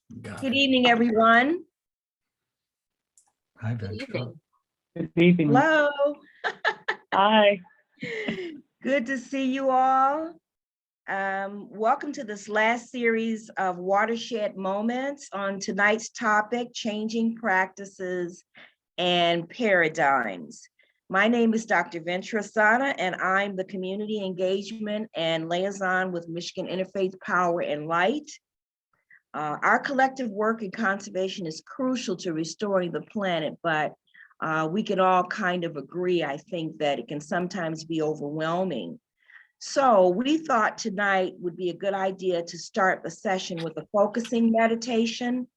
Got Good it. evening, everyone. Hi, Good Ventra. evening. Good evening. Hello. Hi. Good to see you all. Welcome to this last series of Watershed Moments on tonight's topic, changing practices and paradigms. My name is Dr. Ventra Asana, and I'm the Community Engagement and Liaison with Michigan Interfaith Power and Light. Our collective work in conservation is crucial to restoring the planet, but we can all kind of agree, I think, that it can sometimes be overwhelming. So we thought tonight would be a good idea to start the session with a focusing meditation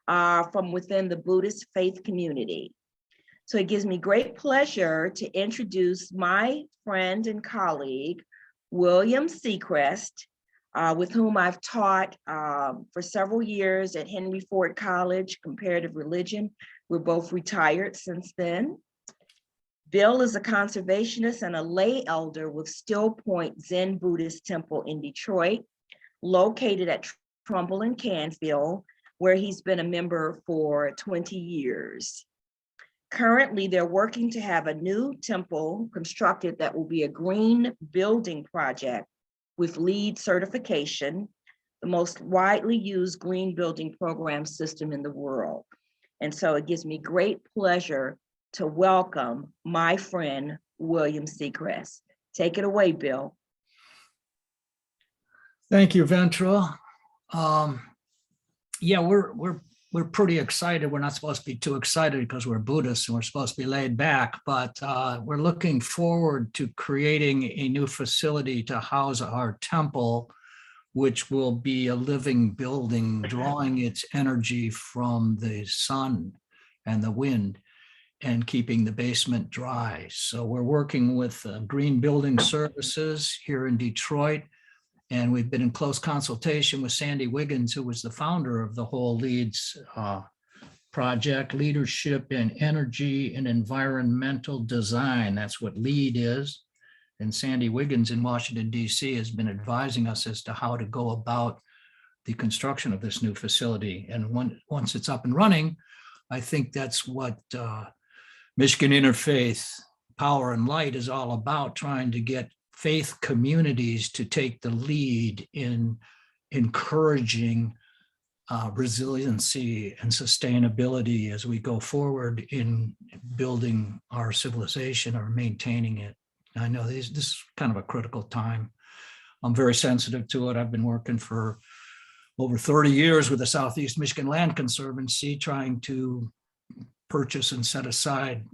from within the Buddhist faith community. So it gives me great pleasure to introduce my friend and colleague, William Secrest, with whom I've taught for several years at Henry Ford College, Comparative Religion. We're both retired since then. Bill is a conservationist and a lay elder with Still Point Zen Buddhist Temple in Detroit, located at Trumbull and Canfield, where he's been a member for 20 years. Currently, they're working to have a new temple constructed that will be a green building project with LEED certification, the most widely used green building program system in the world. And so it gives me great pleasure to welcome my friend, William Secrest. Take it away, Bill. Thank you, Ventra. Yeah, we're pretty excited. We're not supposed to be too excited because we're Buddhists and we're supposed to be laid back, but we're looking forward to creating a new facility to house our temple, which will be a living building, drawing its energy from the sun and the wind and keeping the basement dry. So we're working with Green Building Services here in Detroit. And we've been in close consultation with Sandy Wiggins, who was the founder of the whole LEEDS project, Leadership in Energy and Environmental Design. That's what LEED is. And Sandy Wiggins in Washington, D.C. has been advising us as to how to go about the construction of this new facility. And once it's up and running, I think that's what Michigan Interfaith Power and Light is all about, trying to get faith communities to take the lead in encouraging resiliency and sustainability as we go forward in building our civilization or maintaining it. I know this is kind of a critical time. I'm very sensitive to it. I've been working for over 30 years with the Southeast Michigan Land Conservancy, trying to purchase and set aside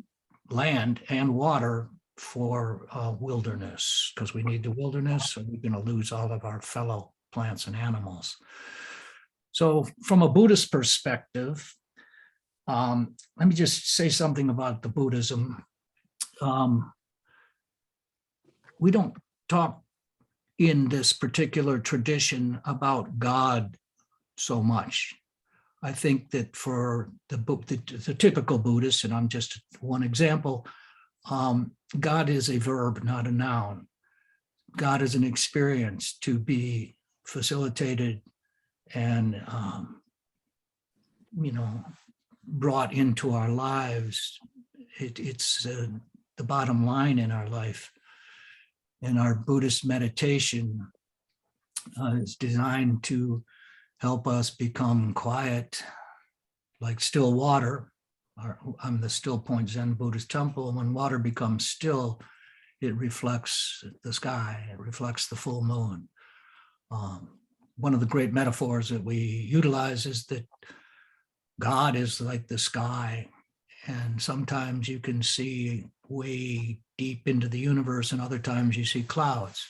land and water for wilderness, because we need the wilderness or we're going to lose all of our fellow plants and animals. So from a Buddhist perspective, let me just say something about the Buddhism. We don't talk in this particular tradition about God so much. I think that for the typical Buddhist, and I'm just one example, God is a verb, not a noun. God is an experience to be facilitated and, brought into our lives. It's the bottom line in our life. And our Buddhist meditation is designed to help us become quiet, like still water. I'm the Still Point Zen Buddhist Temple. And when water becomes still, it reflects the sky, it reflects the full moon. One of the great metaphors that we utilize is that God is like the sky. And sometimes you can see way deep into the universe, and other times you see clouds.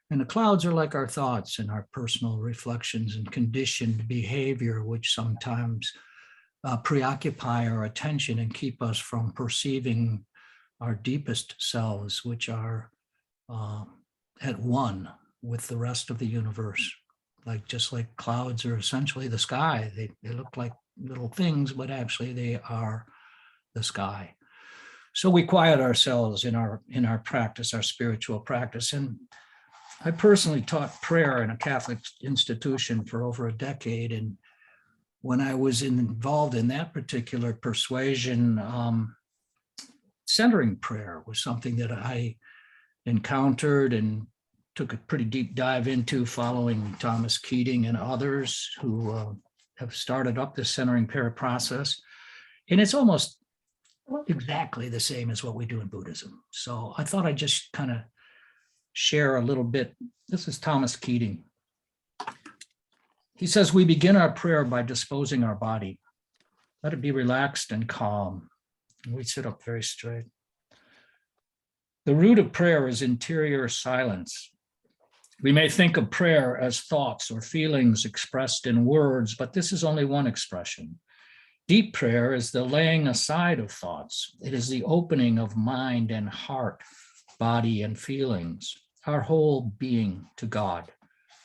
And the clouds are like our thoughts and our personal reflections and conditioned behavior, which sometimes preoccupy our attention and keep us from perceiving our deepest selves, which are at one with the rest of the universe. Just like clouds are essentially the sky. They look like little things, but actually they are the sky. So we quiet ourselves in our practice, our spiritual practice. And I personally taught prayer in a Catholic institution for over a decade, and when I was involved in that particular persuasion, centering prayer was something that I encountered and took a pretty deep dive into, following Thomas Keating and others who have started up the centering prayer process. And it's almost exactly the same as what we do in Buddhism. So I thought I'd just kind of share a little bit. This is Thomas Keating. He says, we begin our prayer by disposing our body. Let it be relaxed and calm. And we sit up very straight. The root of prayer is interior silence. We may think of prayer as thoughts or feelings expressed in words, but this is only one expression. Deep prayer is the laying aside of thoughts. It is the opening of mind and heart, body and feelings, our whole being to God,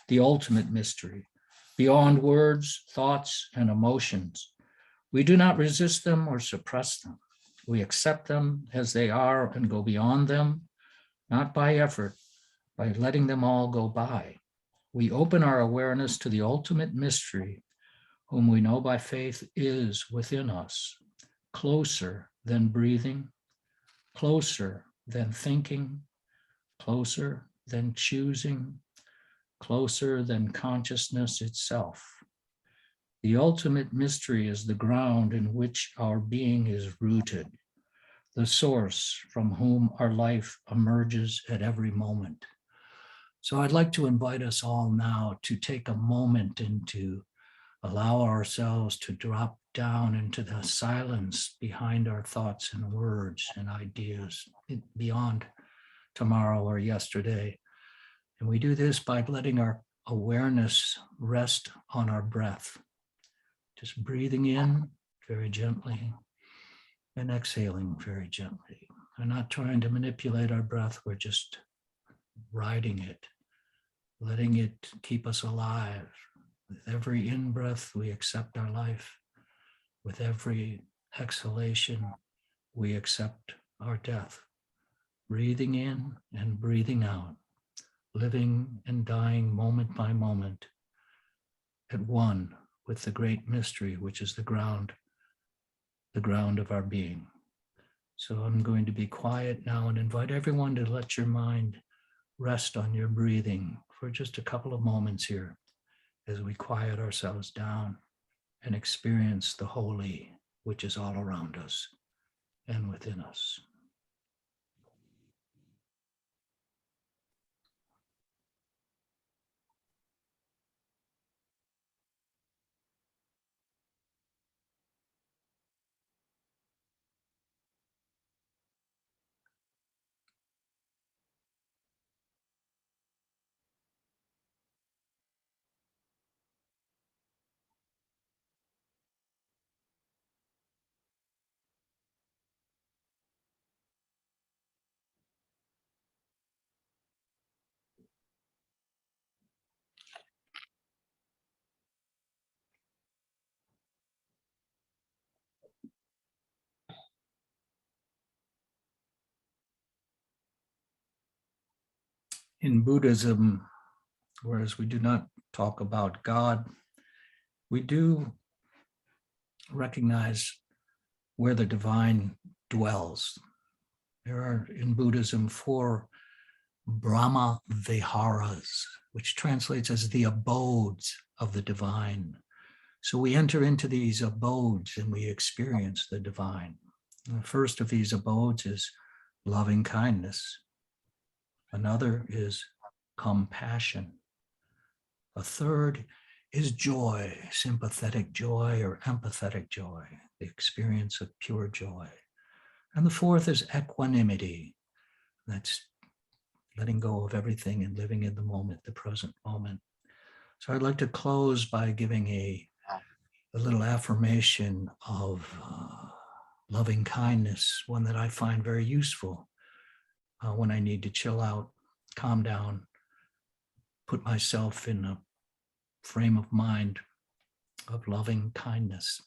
the ultimate mystery, beyond words, thoughts, and emotions. We do not resist them or suppress them. We accept them as they are and go beyond them, not by effort, by letting them all go by. We open our awareness to the ultimate mystery, whom we know by faith is within us, closer than breathing, closer than thinking, closer than choosing, closer than consciousness itself. The ultimate mystery is the ground in which our being is rooted, the source from whom our life emerges at every moment. So I'd like to invite us all now to take a moment and to allow ourselves to drop down into the silence behind our thoughts and words and ideas beyond tomorrow or yesterday. And we do this by letting our awareness rest on our breath, just breathing in very gently and exhaling very gently. We're not trying to manipulate our breath, we're just riding it, letting it keep us alive. With every in-breath, we accept our life. With every exhalation, we accept our death. Breathing in and breathing out, living and dying moment by moment, at one with the great mystery, which is the ground of our being. So I'm going to be quiet now and invite everyone to let your mind rest on your breathing for just a couple of moments here as we quiet ourselves down and experience the holy, which is all around us and within us. In Buddhism, whereas we do not talk about God, we do recognize where the divine dwells. There are in Buddhism 4 Brahma Viharas, which translates as the abodes of the divine. So we enter into these abodes and we experience the divine. And the first of these abodes is loving kindness. Another is compassion. A third is joy, sympathetic joy or empathetic joy, the experience of pure joy. And the fourth is equanimity. That's letting go of everything and living in the moment, the present moment. So I'd like to close by giving a little affirmation of loving kindness, one that I find very useful when I need to chill out, calm down, put myself in a frame of mind of loving kindness.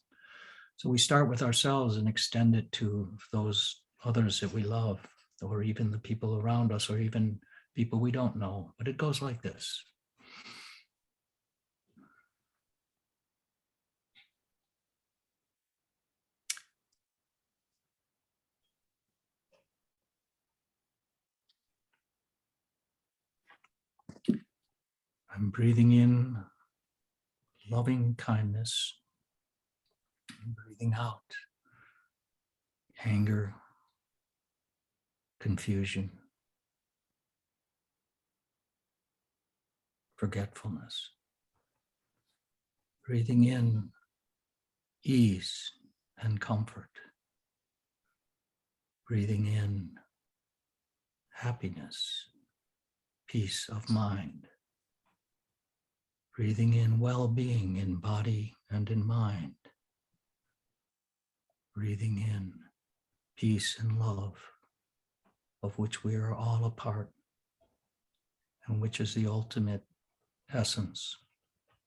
So we start with ourselves and extend it to those others that we love, or even the people around us, or even people we don't know. But it goes like this. I'm breathing in loving kindness, and breathing out anger, confusion, forgetfulness. Breathing in ease and comfort. Breathing in happiness, peace of mind. Breathing in well-being in body and in mind. Breathing in peace and love, of which we are all a part, and which is the ultimate essence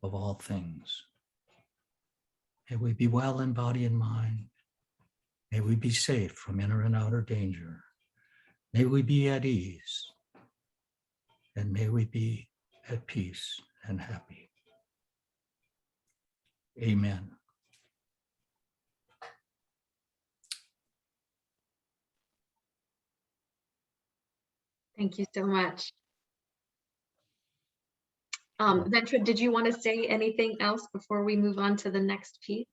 of all things. May we be well in body and mind. May we be safe from inner and outer danger. May we be at ease. And may we be at peace and happy. Amen. Thank you so much. Ventra, did you want to say anything else before we move on to the next piece?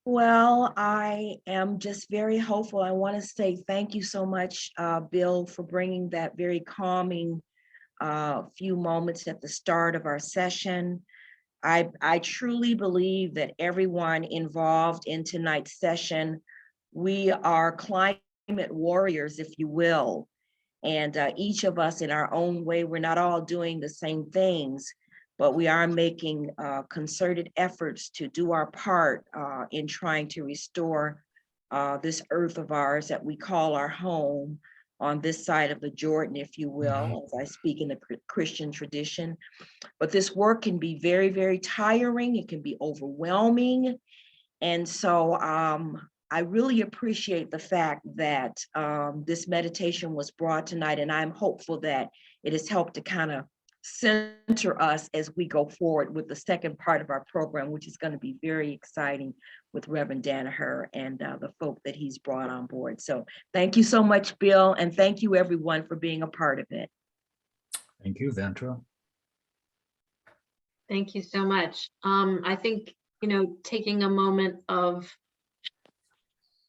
Well, I am just very hopeful. I want to say thank you so much, Bill, for bringing that very calming few moments at the start of our session. I truly believe that everyone involved in tonight's session, we are climate warriors, if you will. And each of us in our own way, we're not all doing the same things, but we are making concerted efforts to do our part in trying to restore this earth of ours that we call our home on this side of the Jordan, if you will, as I speak in the Christian tradition. But this work can be very, very tiring. It can be overwhelming. And so I really appreciate the fact that this meditation was brought tonight, and I'm hopeful that it has helped to kind of center us as we go forward with the second part of our program, which is going to be very exciting with Reverend Danaher and the folk that he's brought on board. So thank you so much, Bill, and thank you everyone for being a part of it. Thank you, Ventra. Thank you so much. I think, taking a moment of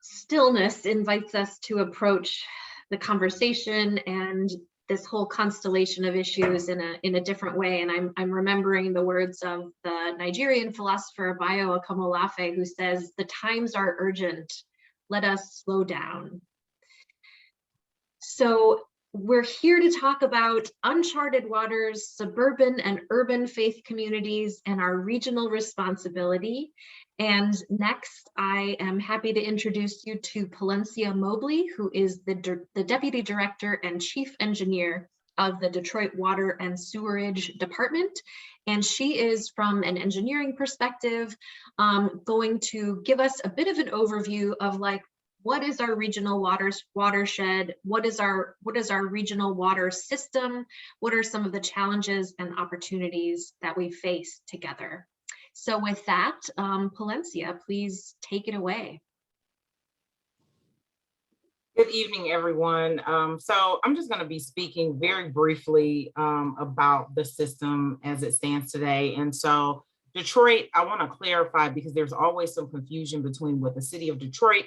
stillness invites us to approach the conversation and this whole constellation of issues in a different way. And I'm remembering the words of the Nigerian philosopher Bayo Akomolafe, who says, "The times are urgent, let us slow down." So we're here to talk about uncharted waters, suburban and urban faith communities, and our regional responsibility. And next, I am happy to introduce you to Palencia Mobley, who is the Deputy Director and Chief Engineer of the Detroit Water and Sewerage Department. And she is, from an engineering perspective, going to give us a bit of an overview of what is our regional watershed? What is our regional water system? What are some of the challenges and opportunities that we face together? So with that, Palencia, please take it away. Good evening, everyone. So I'm just going to be speaking very briefly about the system as it stands today. And so Detroit, I want to clarify, because there's always some confusion between what the city of Detroit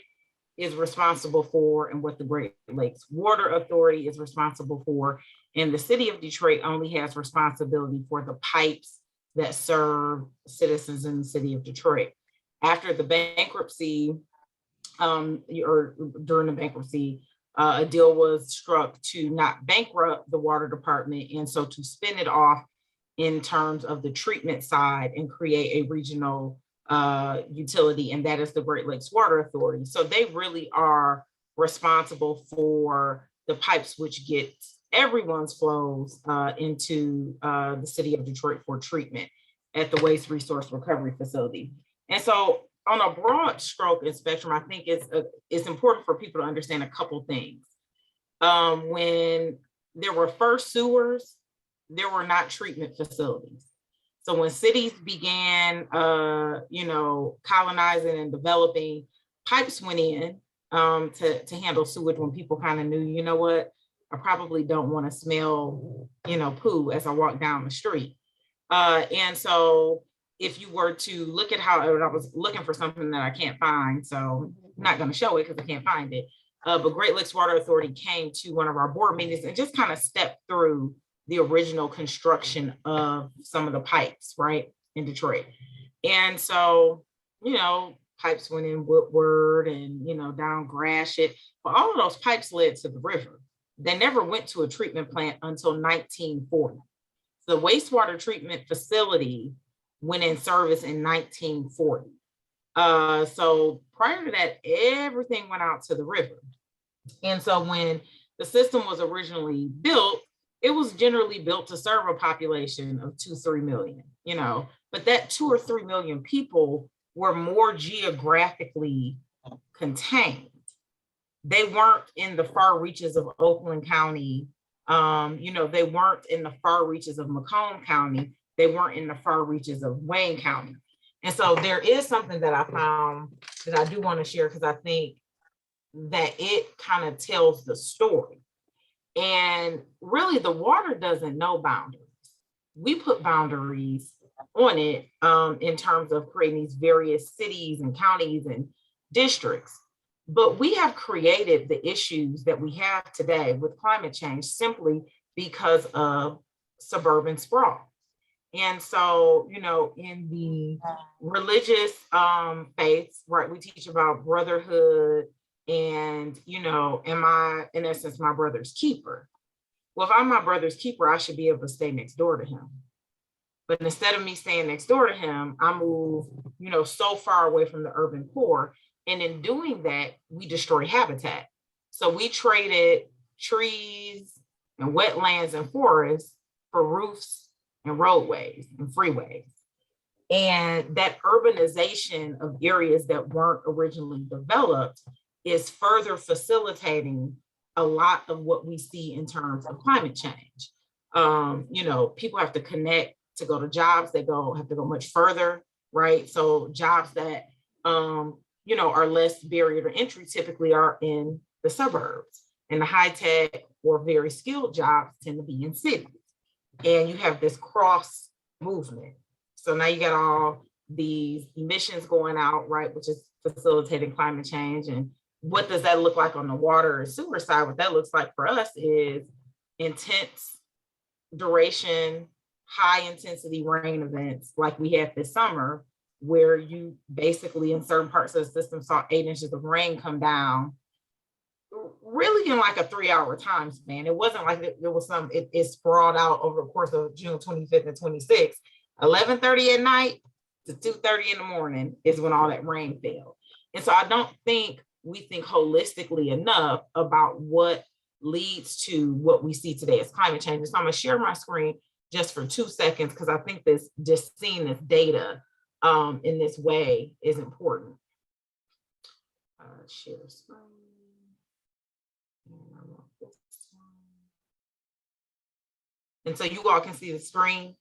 is responsible for and what the Great Lakes Water Authority is responsible for. And the city of Detroit only has responsibility for the pipes that serve citizens in the city of Detroit. After the bankruptcy, or during the bankruptcy, a deal was struck to not bankrupt the water department, and so to spin it off in terms of the treatment side and create a regional utility, and that is the Great Lakes Water Authority. So they really are responsible for the pipes which get everyone's flows into the city of Detroit for treatment at the Waste Resource Recovery Facility. And so on a broad stroke and spectrum, I think it's important for people to understand a couple things. When there were first sewers, there were not treatment facilities. So when cities began, colonizing and developing, pipes went in to handle sewage when people kind of knew, you know what, I probably don't want to smell, poo as I walk down the street. And so if you were to look at how, I was looking for something that I can't find, so I'm not going to show it because I can't find it. But Great Lakes Water Authority came to one of our board meetings and just kind of stepped through the original construction of some of the pipes, right, in Detroit. And so, you know, pipes went in Woodward and, you know, down Gratiot, but all of those pipes led to the river. They never went to a treatment plant until 1940. The wastewater treatment facility went in service in 1940. So prior to that, everything went out to the river. And so when the system was originally built, it was generally built to serve a population of 2-3 million, you know, but that 2 or 3 million people were more geographically contained. They weren't in the far reaches of Oakland County. You know, they weren't in the far reaches of Macomb County. They weren't in the far reaches of Wayne County. And so there is something that I found that I do want to share because I think that it kind of tells the story. And really, the water doesn't know boundaries. We put boundaries on it in terms of creating these various cities and counties and districts. But we have created the issues that we have today with climate change simply because of suburban sprawl. And so, you know, in the religious faiths, right, we teach about brotherhood and, you know, am I, in essence, my brother's keeper? Well, if I'm my brother's keeper, I should be able to stay next door to him. But instead of me staying next door to him, I move, you know, so far away from the urban core. And in doing that, we destroy habitat. So we traded trees and wetlands and forests for roofs and roadways and freeways. And that urbanization of areas that weren't originally developed is further facilitating a lot of what we see in terms of climate change. You know, people have to connect to go to jobs. They have to go much further, right? So jobs that, you know, are less barrier to entry typically are in the suburbs, and the high tech or very skilled jobs tend to be in cities. And you have this cross movement. So now you got all these emissions going out, right, which is facilitating climate change. And what does that look like on the water and sewer side? What that looks like for us is intense duration, high intensity rain events like we had this summer, where you basically in certain parts of the system saw 8 inches of rain come down really in like a 3-hour time span. It wasn't like there was some, it sprawled out over the course of June 25th and 26th. 11:30 at night to 2:30 in the morning is when all that rain fell. And so I don't think we think holistically enough about what leads to what we see today as climate change. So I'm gonna share my screen just for 2 seconds because I think this, just seeing this data in this way is important. Share screen. And so you all can see the screen.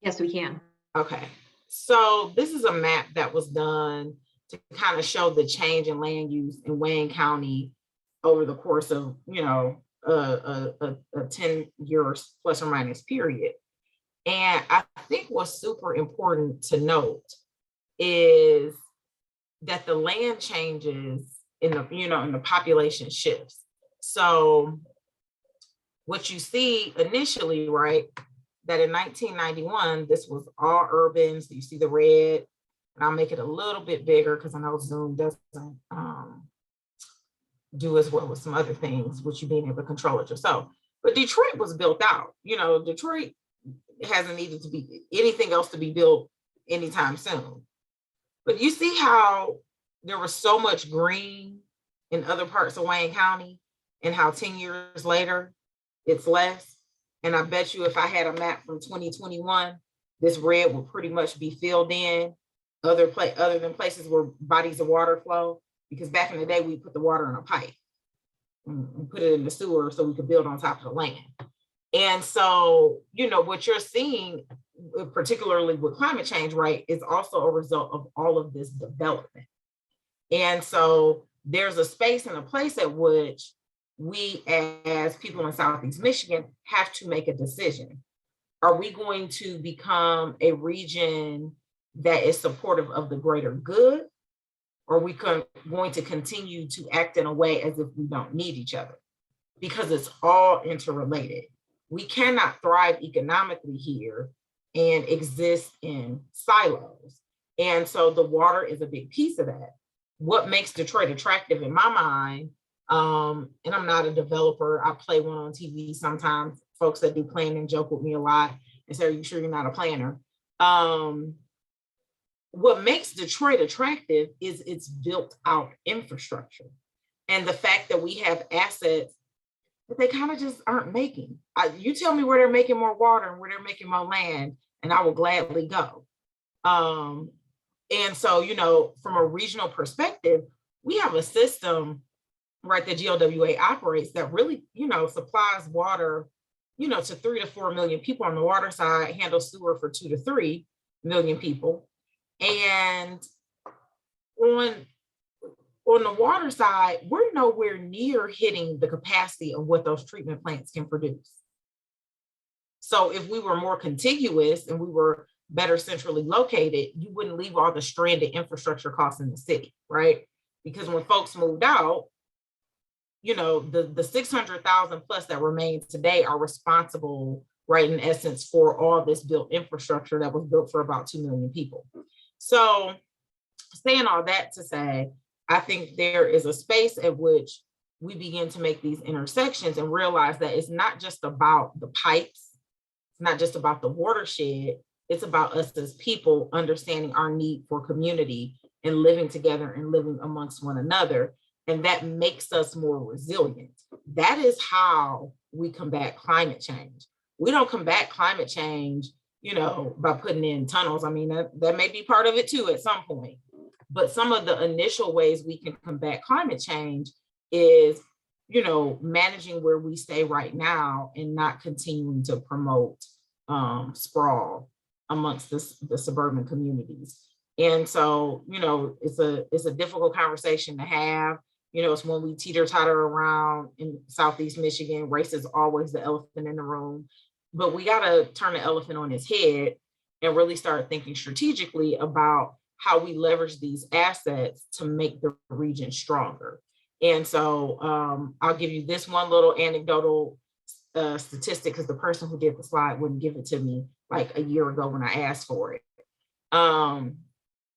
Yes, we can. Okay, so this is a map that was done to kind of show the change in land use in Wayne County over the course of, you know, a 10 years plus or minus period. And I think what's super important to note is that the land changes in the, you know, in the population shifts. So what you see initially, right, that in 1991, this was all urban. So you see the red, and I'll make it a little bit bigger because I know Zoom doesn't do as well with some other things, which you being able to control it yourself. But Detroit was built out. You know, Detroit hasn't needed to be anything else to be built anytime soon. But you see how there was so much green in other parts of Wayne County and how 10 years later, it's less. And I bet you if I had a map from 2021, this red would pretty much be filled in other than places where bodies of water flow. Because back in the day, we put the water in a pipe and put it in the sewer so we could build on top of the land. And so, you know, what you're seeing, particularly with climate change, right, is also a result of all of this development. And so there's a space and a place at which we as people in Southeast Michigan have to make a decision. Are we going to become a region that is supportive of the greater good? Or are we going to continue to act in a way as if we don't need each other? Because it's all interrelated. We cannot thrive economically here and exist in silos. And so the water is a big piece of that. What makes Detroit attractive in my mind, and I'm not a developer, I play one on TV sometimes. Folks that do planning joke with me a lot and say, are you sure you're not a planner? What makes Detroit attractive is its built out infrastructure and the fact that we have assets that they kind of just aren't making. You tell me where they're making more water and where they're making more land, and I will gladly go. And so, you know, from a regional perspective, we have a system, right, that GLWA operates that really, you know, supplies water, you know, to 3 to 4 million people on the water side, handles sewer for 2 to 3 million people. And on the water side, we're nowhere near hitting the capacity of what those treatment plants can produce. So if we were more contiguous and we were better centrally located, you wouldn't leave all the stranded infrastructure costs in the city, right? Because when folks moved out, you know, the 600,000 plus that remain today are responsible, right, in essence, for all this built infrastructure that was built for about 2 million people. So saying all that to say, I think there is a space at which we begin to make these intersections and realize that it's not just about the pipes, it's not just about the watershed, it's about us as people understanding our need for community and living together and living amongst one another. And that makes us more resilient. That is how we combat climate change. We don't combat climate change, you know, by putting in tunnels. I mean, that may be part of it too at some point. But some of the initial ways we can combat climate change is, you know, managing where we stay right now and not continuing to promote sprawl amongst the suburban communities. And so, you know, it's a difficult conversation to have. You know, it's when we teeter-totter around in Southeast Michigan, race is always the elephant in the room. But we got to turn the elephant on its head and really start thinking strategically about how we leverage these assets to make the region stronger. And so I'll give you this one little anecdotal statistic, because the person who did the slide wouldn't give it to me like a year ago when I asked for it.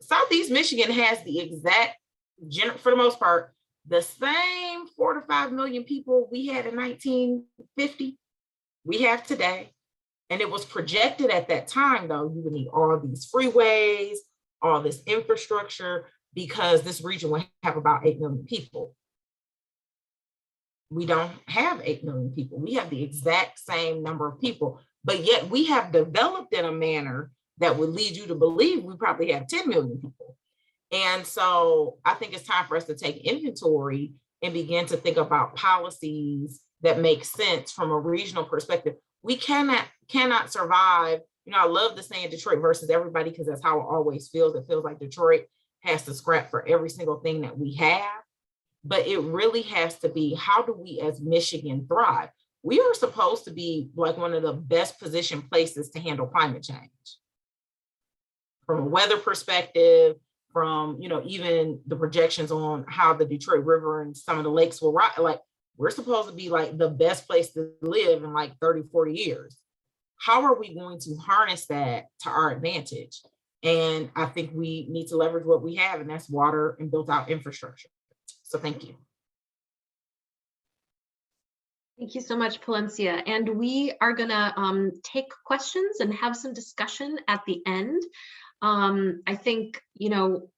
Southeast Michigan has the exact, for the most part, the same 4 to 5 million people we had in 1950, we have today. And it was projected at that time, though, you would need all these freeways, all this infrastructure, because this region will have about 8 million people. We don't have 8 million people. We have the exact same number of people, but yet we have developed in a manner that would lead you to believe we probably have 10 million people. And so I think it's time for us to take inventory and begin to think about policies that make sense from a regional perspective. We cannot survive. You know, I love the saying Detroit versus everybody, because that's how it always feels. It feels like Detroit has to scrap for every single thing that we have. But it really has to be, how do we as Michigan thrive? We are supposed to be like one of the best positioned places to handle climate change. From a weather perspective, from, you know, even the projections on how the Detroit River and some of the lakes will rise, like we're supposed to be like the best place to live in like 30, 40 years. How are we going to harness that to our advantage? And I think we need to leverage what we have, and that's water and built out infrastructure. So thank you. Thank you so much, Palencia. And we are gonna take questions and have some discussion at the end. I think, you know,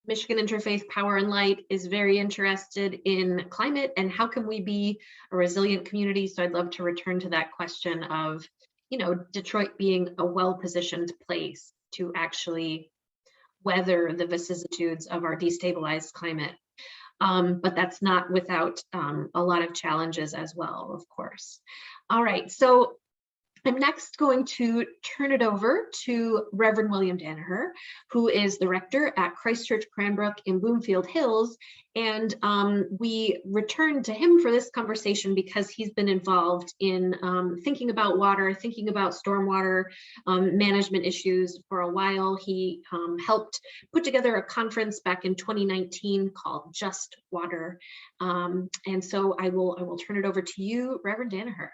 Michigan Interfaith Power and Light is very interested in climate and how can we be a resilient community. So I'd love to return to that question of, you know, Detroit being a well-positioned place to actually weather the vicissitudes of our destabilized climate. But that's not without a lot of challenges as well, of course. All right, so I'm next going to turn it over to Reverend William Danaher, who is the rector at Christchurch Cranbrook in Bloomfield Hills. And we returned to him for this conversation because he's been involved in thinking about water, thinking about stormwater management issues for a while. He helped put together a conference back in 2019 called Just Water. And so I will turn it over to you, Reverend Danaher.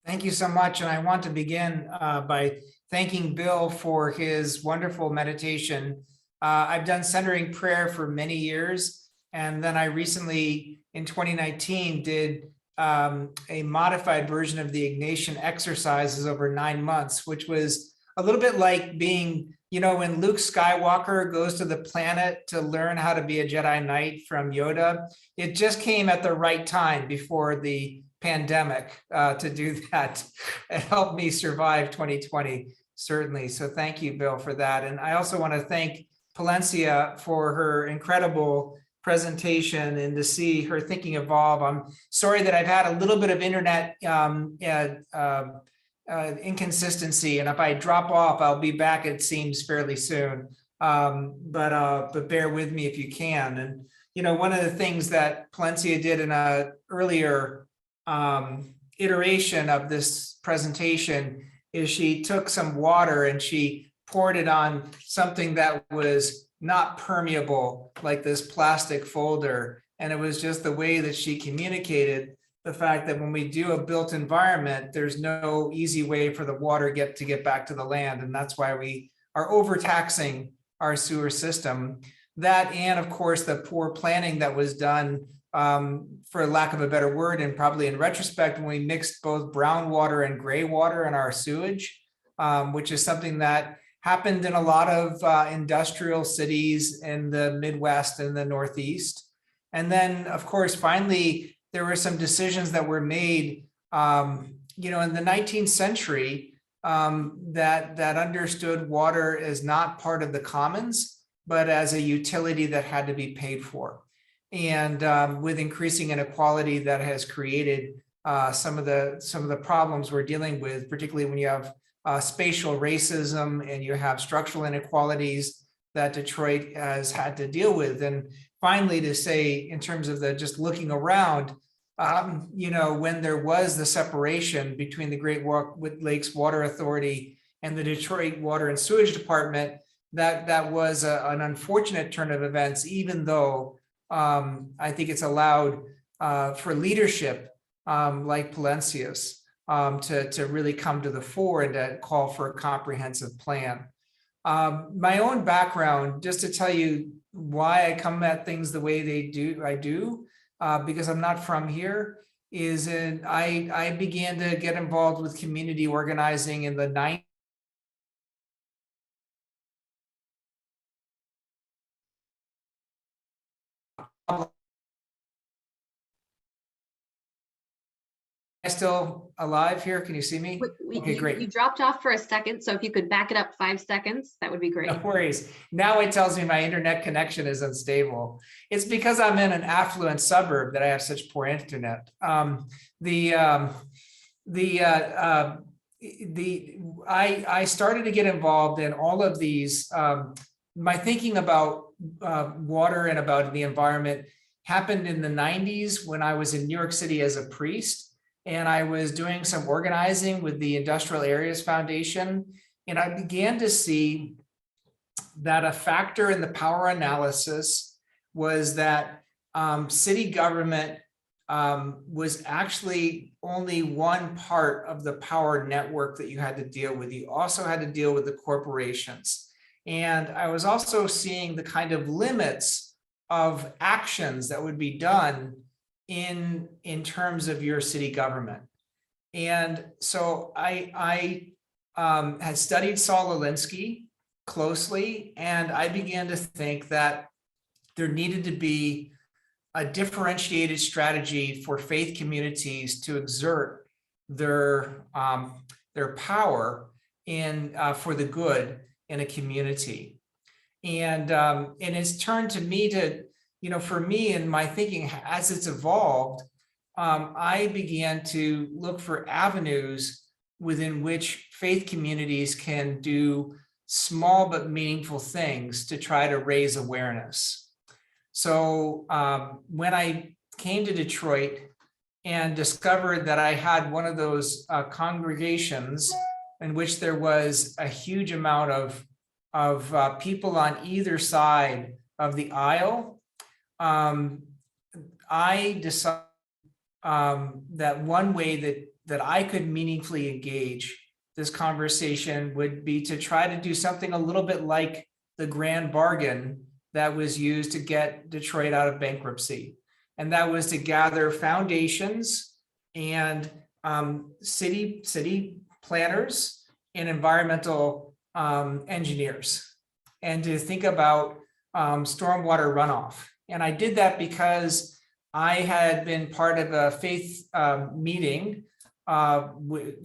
Thank you so much. And I want to begin by thanking Bill for his wonderful meditation. I've done centering prayer for many years. And then I recently, in 2019, did a modified version of the Ignatian exercises over 9 months, which was a little bit like being, you know, when Luke Skywalker goes to the planet to learn how to be a Jedi Knight from Yoda. It just came at the right time before the pandemic to do that. It helped me survive 2020, certainly. So thank you, Bill, for that. And I also want to thank Palencia for her incredible presentation and to see her thinking evolve. I'm sorry that I've had a little bit of internet inconsistency, and if I drop off, I'll be back, it seems, fairly soon. But bear with me if you can. And you know, one of the things that Palencia did in a earlier iteration of this presentation is she took some water and she poured it on something that was not permeable, like this plastic folder. And it was just the way that she communicated the fact that when we do a built environment, there's no easy way for the water to get back to the land. And that's why we are overtaxing our sewer system. That, and of course, the poor planning that was done, for lack of a better word, and probably in retrospect, when we mixed both brown water and gray water in our sewage, which is something that happened in a lot of industrial cities in the Midwest and the Northeast. And then, of course, finally, there were some decisions that were made, you know, in the 19th century that understood water as not part of the commons, but as a utility that had to be paid for. And with increasing inequality that has created some of the problems we're dealing with, particularly when you have spatial racism and you have structural inequalities that Detroit has had to deal with. And finally, to say, in terms of the just looking around, you know, when there was the separation between the Great Lakes Water Authority and the Detroit Water and Sewage Department, that was an unfortunate turn of events, even though I think it's allowed for leadership like Palencia's to really come to the fore and to call for a comprehensive plan. My own background, just to tell you why I come at things the way I do, because I'm not from here, is I began to get involved with community organizing in the 90s. Am I still alive here? Can you see me? Okay, great. You dropped off for a second, so if you could back it up 5 seconds, that would be great. No worries. Now it tells me my internet connection is unstable. It's because I'm in an affluent suburb that I have such poor internet. I started to get involved in all of these. My thinking about water and about the environment happened in the 90s when I was in New York City as a priest. And I was doing some organizing with the Industrial Areas Foundation. And I began to see that a factor in the power analysis was that city government was actually only one part of the power network that you had to deal with. You also had to deal with the corporations. And I was also seeing the kind of limits of actions that would be done in terms of your city government. And so I had studied Saul Alinsky closely, and I began to think that there needed to be a differentiated strategy for faith communities to exert their power for the good in a community. And it's turned to me to, you know, for me and my thinking as it's evolved, I began to look for avenues within which faith communities can do small but meaningful things to try to raise awareness. So when I came to Detroit and discovered that I had one of those congregations in which there was a huge amount of people on either side of the aisle, I decided that one way that I could meaningfully engage this conversation would be to try to do something a little bit like the grand bargain that was used to get Detroit out of bankruptcy. And that was to gather foundations and city planners and environmental engineers, and to think about stormwater runoff. And I did that because I had been part of a faith meeting with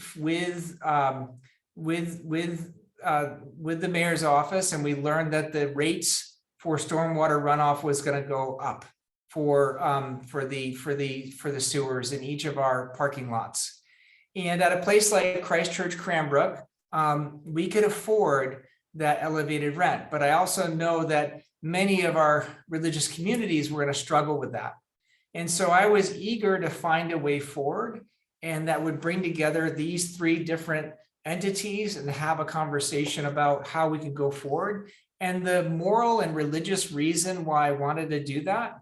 the mayor's office, and we learned that the rates for stormwater runoff was going to go up for the sewers in each of our parking lots. And at a place like Christchurch Cranbrook, we could afford that elevated rent. But I also know that many of our religious communities were going to struggle with that. And so I was eager to find a way forward, and that would bring together these three different entities and have a conversation about how we can go forward. And the moral and religious reason why I wanted to do that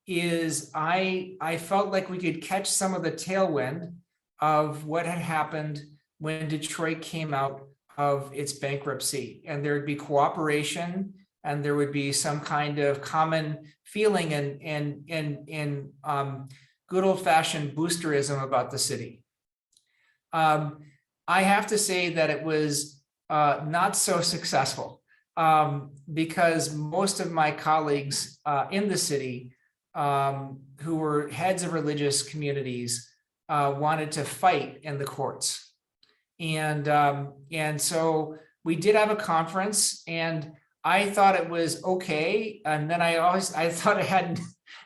is I felt like we could catch some of the tailwind of what had happened when Detroit came out of its bankruptcy, and there would be cooperation, and there would be some kind of common feeling and good old-fashioned boosterism about the city. I have to say that it was not so successful because most of my colleagues in the city who were heads of religious communities wanted to fight in the courts. And so we did have a conference, and I thought it was okay. And then I thought it had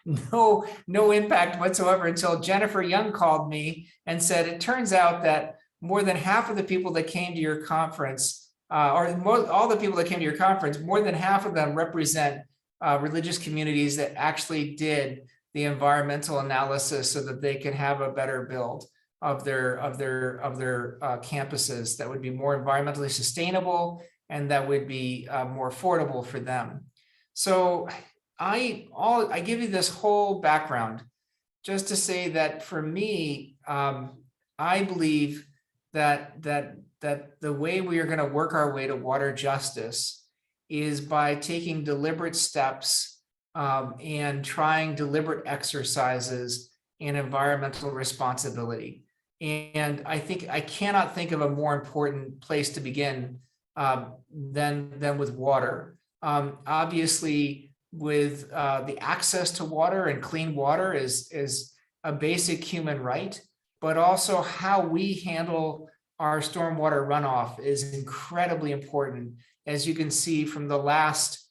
no impact whatsoever until Jennifer Young called me and said, it turns out that more than half of the people that came to your conference, all the people that came to your conference, more than half of them represent religious communities that actually did the environmental analysis so that they can have a better build of their campuses that would be more environmentally sustainable and that would be more affordable for them. So I give you this whole background just to say that for me, I believe that the way we are going to work our way to water justice is by taking deliberate steps and trying deliberate exercises in environmental responsibility. And I think I cannot think of a more important place to begin than with water. Obviously, with the access to water and clean water is a basic human right, but also how we handle our stormwater runoff is incredibly important, as you can see from the last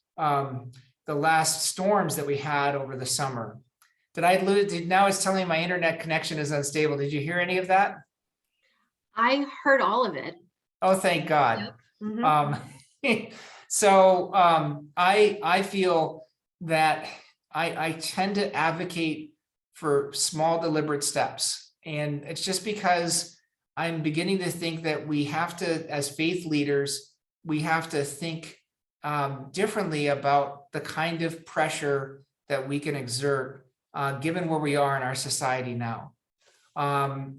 storms that we had over the summer. Did I lose? Now it's telling me my internet connection is unstable. Did you hear any of that? I heard all of it. Oh, thank God. Yep. Mm-hmm. So I feel that I tend to advocate for small, deliberate steps. And it's just because I'm beginning to think that we have to, as faith leaders, we have to think differently about the kind of pressure that we can exert given where we are in our society now. And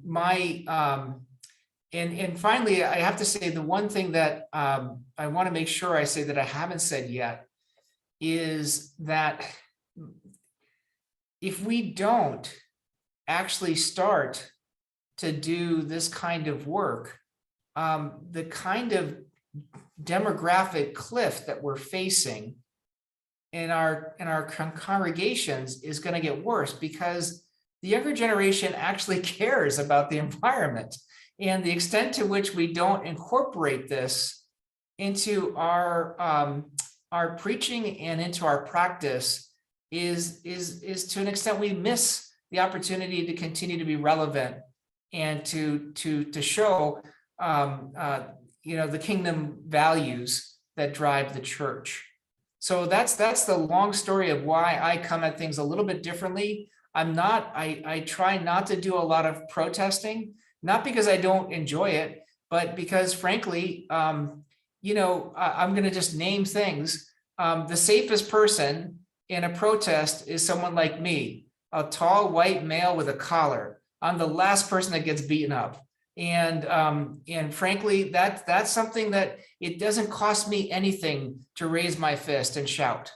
finally, I have to say the one thing that I want to make sure I say that I haven't said yet is that if we don't actually start to do this kind of work, the kind of demographic cliff that we're facing in our congregations is going to get worse, because the younger generation actually cares about the environment, and the extent to which we don't incorporate this into our preaching and into our practice is to an extent we miss the opportunity to continue to be relevant and to show the kingdom values that drive the church. So that's the long story of why I come at things a little bit differently. I try not to do a lot of protesting, not because I don't enjoy it, but because frankly, I'm going to just name things. The safest person in a protest is someone like me, a tall white male with a collar. I'm the last person that gets beaten up. And frankly, that's something that it doesn't cost me anything to raise my fist and shout.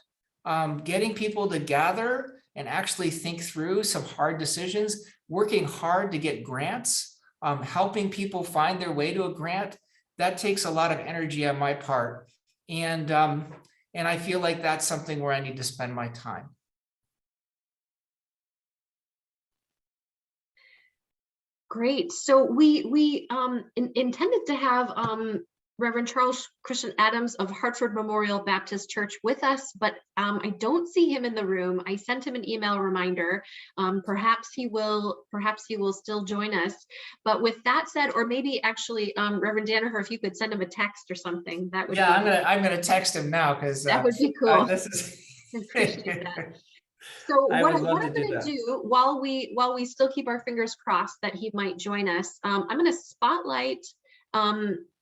Getting people to gather and actually think through some hard decisions, working hard to get grants, helping people find their way to a grant, that takes a lot of energy on my part. And I feel like that's something where I need to spend my time. Great. So we intended to have Reverend Charles Christian Adams of Hartford Memorial Baptist Church with us, but I don't see him in the room. I sent him an email reminder. Perhaps he will still join us. But with that said, or maybe actually, Reverend Danaher, if you could send him a text or something, that would. Yeah, I'm gonna text him now because that would be cool. This is. Appreciate that. So what I'm going to do while we still keep our fingers crossed that he might join us, I'm going to spotlight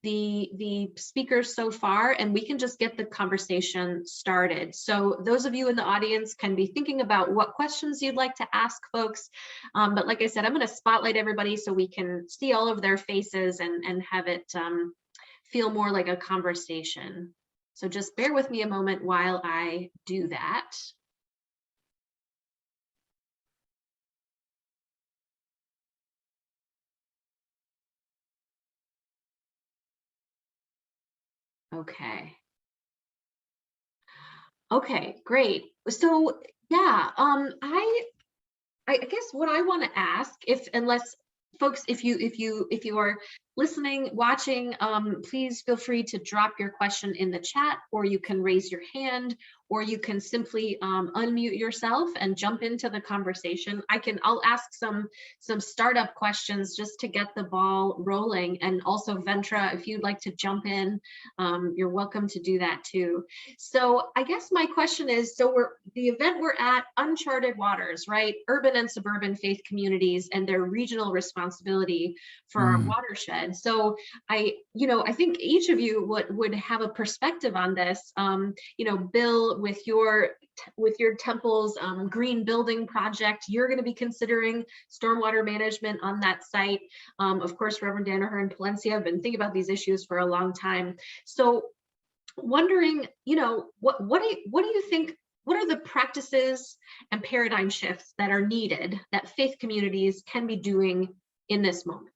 the speakers so far, and we can just get the conversation started. So those of you in the audience can be thinking about what questions you'd like to ask folks. But like I said, I'm going to spotlight everybody so we can see all of their faces and have it feel more like a conversation. So just bear with me a moment while I do that. Okay, great. So yeah, I guess what I want to ask, unless folks, if you are listening, watching, please feel free to drop your question in the chat, or you can raise your hand, or you can simply unmute yourself and jump into the conversation. I'll ask some startup questions just to get the ball rolling. And also Ventra, if you'd like to jump in, you're welcome to do that too. So I guess my question is, so the event we're at, Uncharted Waters, right? Urban and suburban faith communities and their regional responsibility for our watershed. So I think each of you would have a perspective on this. Bill, with your temple's green building project, you're going to be considering stormwater management on that site. Of course, Reverend Danaher and Palencia have been thinking about these issues for a long time. So wondering, what do you think, what are the practices and paradigm shifts that are needed that faith communities can be doing in this moment?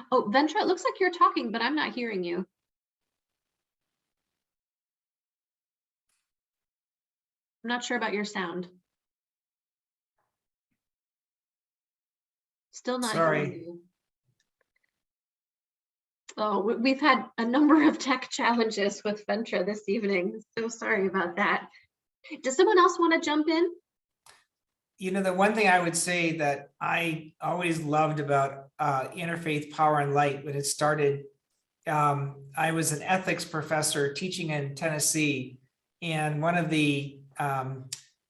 Oh, Ventra, it looks like you're talking, but I'm not hearing you. I'm not sure about your sound. Still not hearing you. Oh, we've had a number of tech challenges with Ventra this evening. So sorry about that. Does someone else want to jump in? The one thing I would say that I always loved about Interfaith Power and Light when it started, I was an ethics professor teaching in Tennessee, and one of the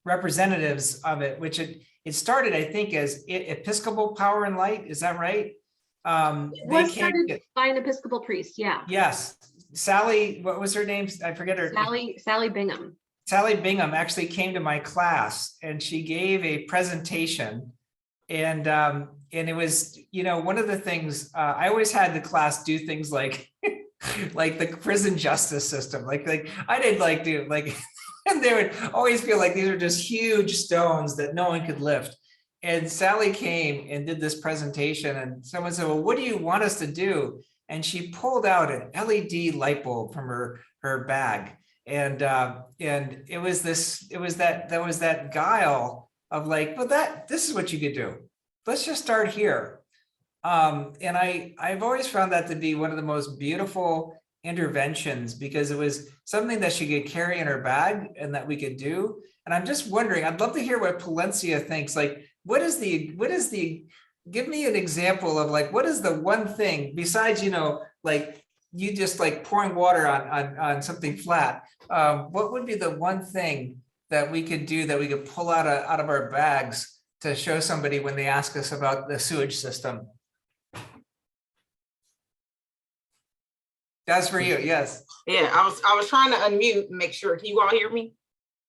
representatives of it, which it started, I think, as Episcopal Power and Light. Is that right? It was started by an Episcopal priest, yeah. Yes. Sally, what was her name? I forget her. Sally Bingham. Sally Bingham actually came to my class and she gave a presentation, and it was, one of the things I always had the class do things like like the prison justice system, like I did and they would always feel like these are just huge stones that no one could lift. And Sally came and did this presentation, and someone said, well, what do you want us to do? And she pulled out an LED light bulb from her bag. And it was that guile of like, well, this is what you could do. Let's just start here. And I've always found that to be one of the most beautiful interventions, because it was something that she could carry in her bag and that we could do. And I'm just wondering, I'd love to hear what Palencia thinks. Like, what is the, give me an example of like, what is the one thing besides, like you just like pouring water on something flat? What would be the one thing that we could do that we could pull out of our bags to show somebody when they ask us about the sewage system? That's for you, yes. Yeah, I was trying to unmute and make sure. Can you all hear me?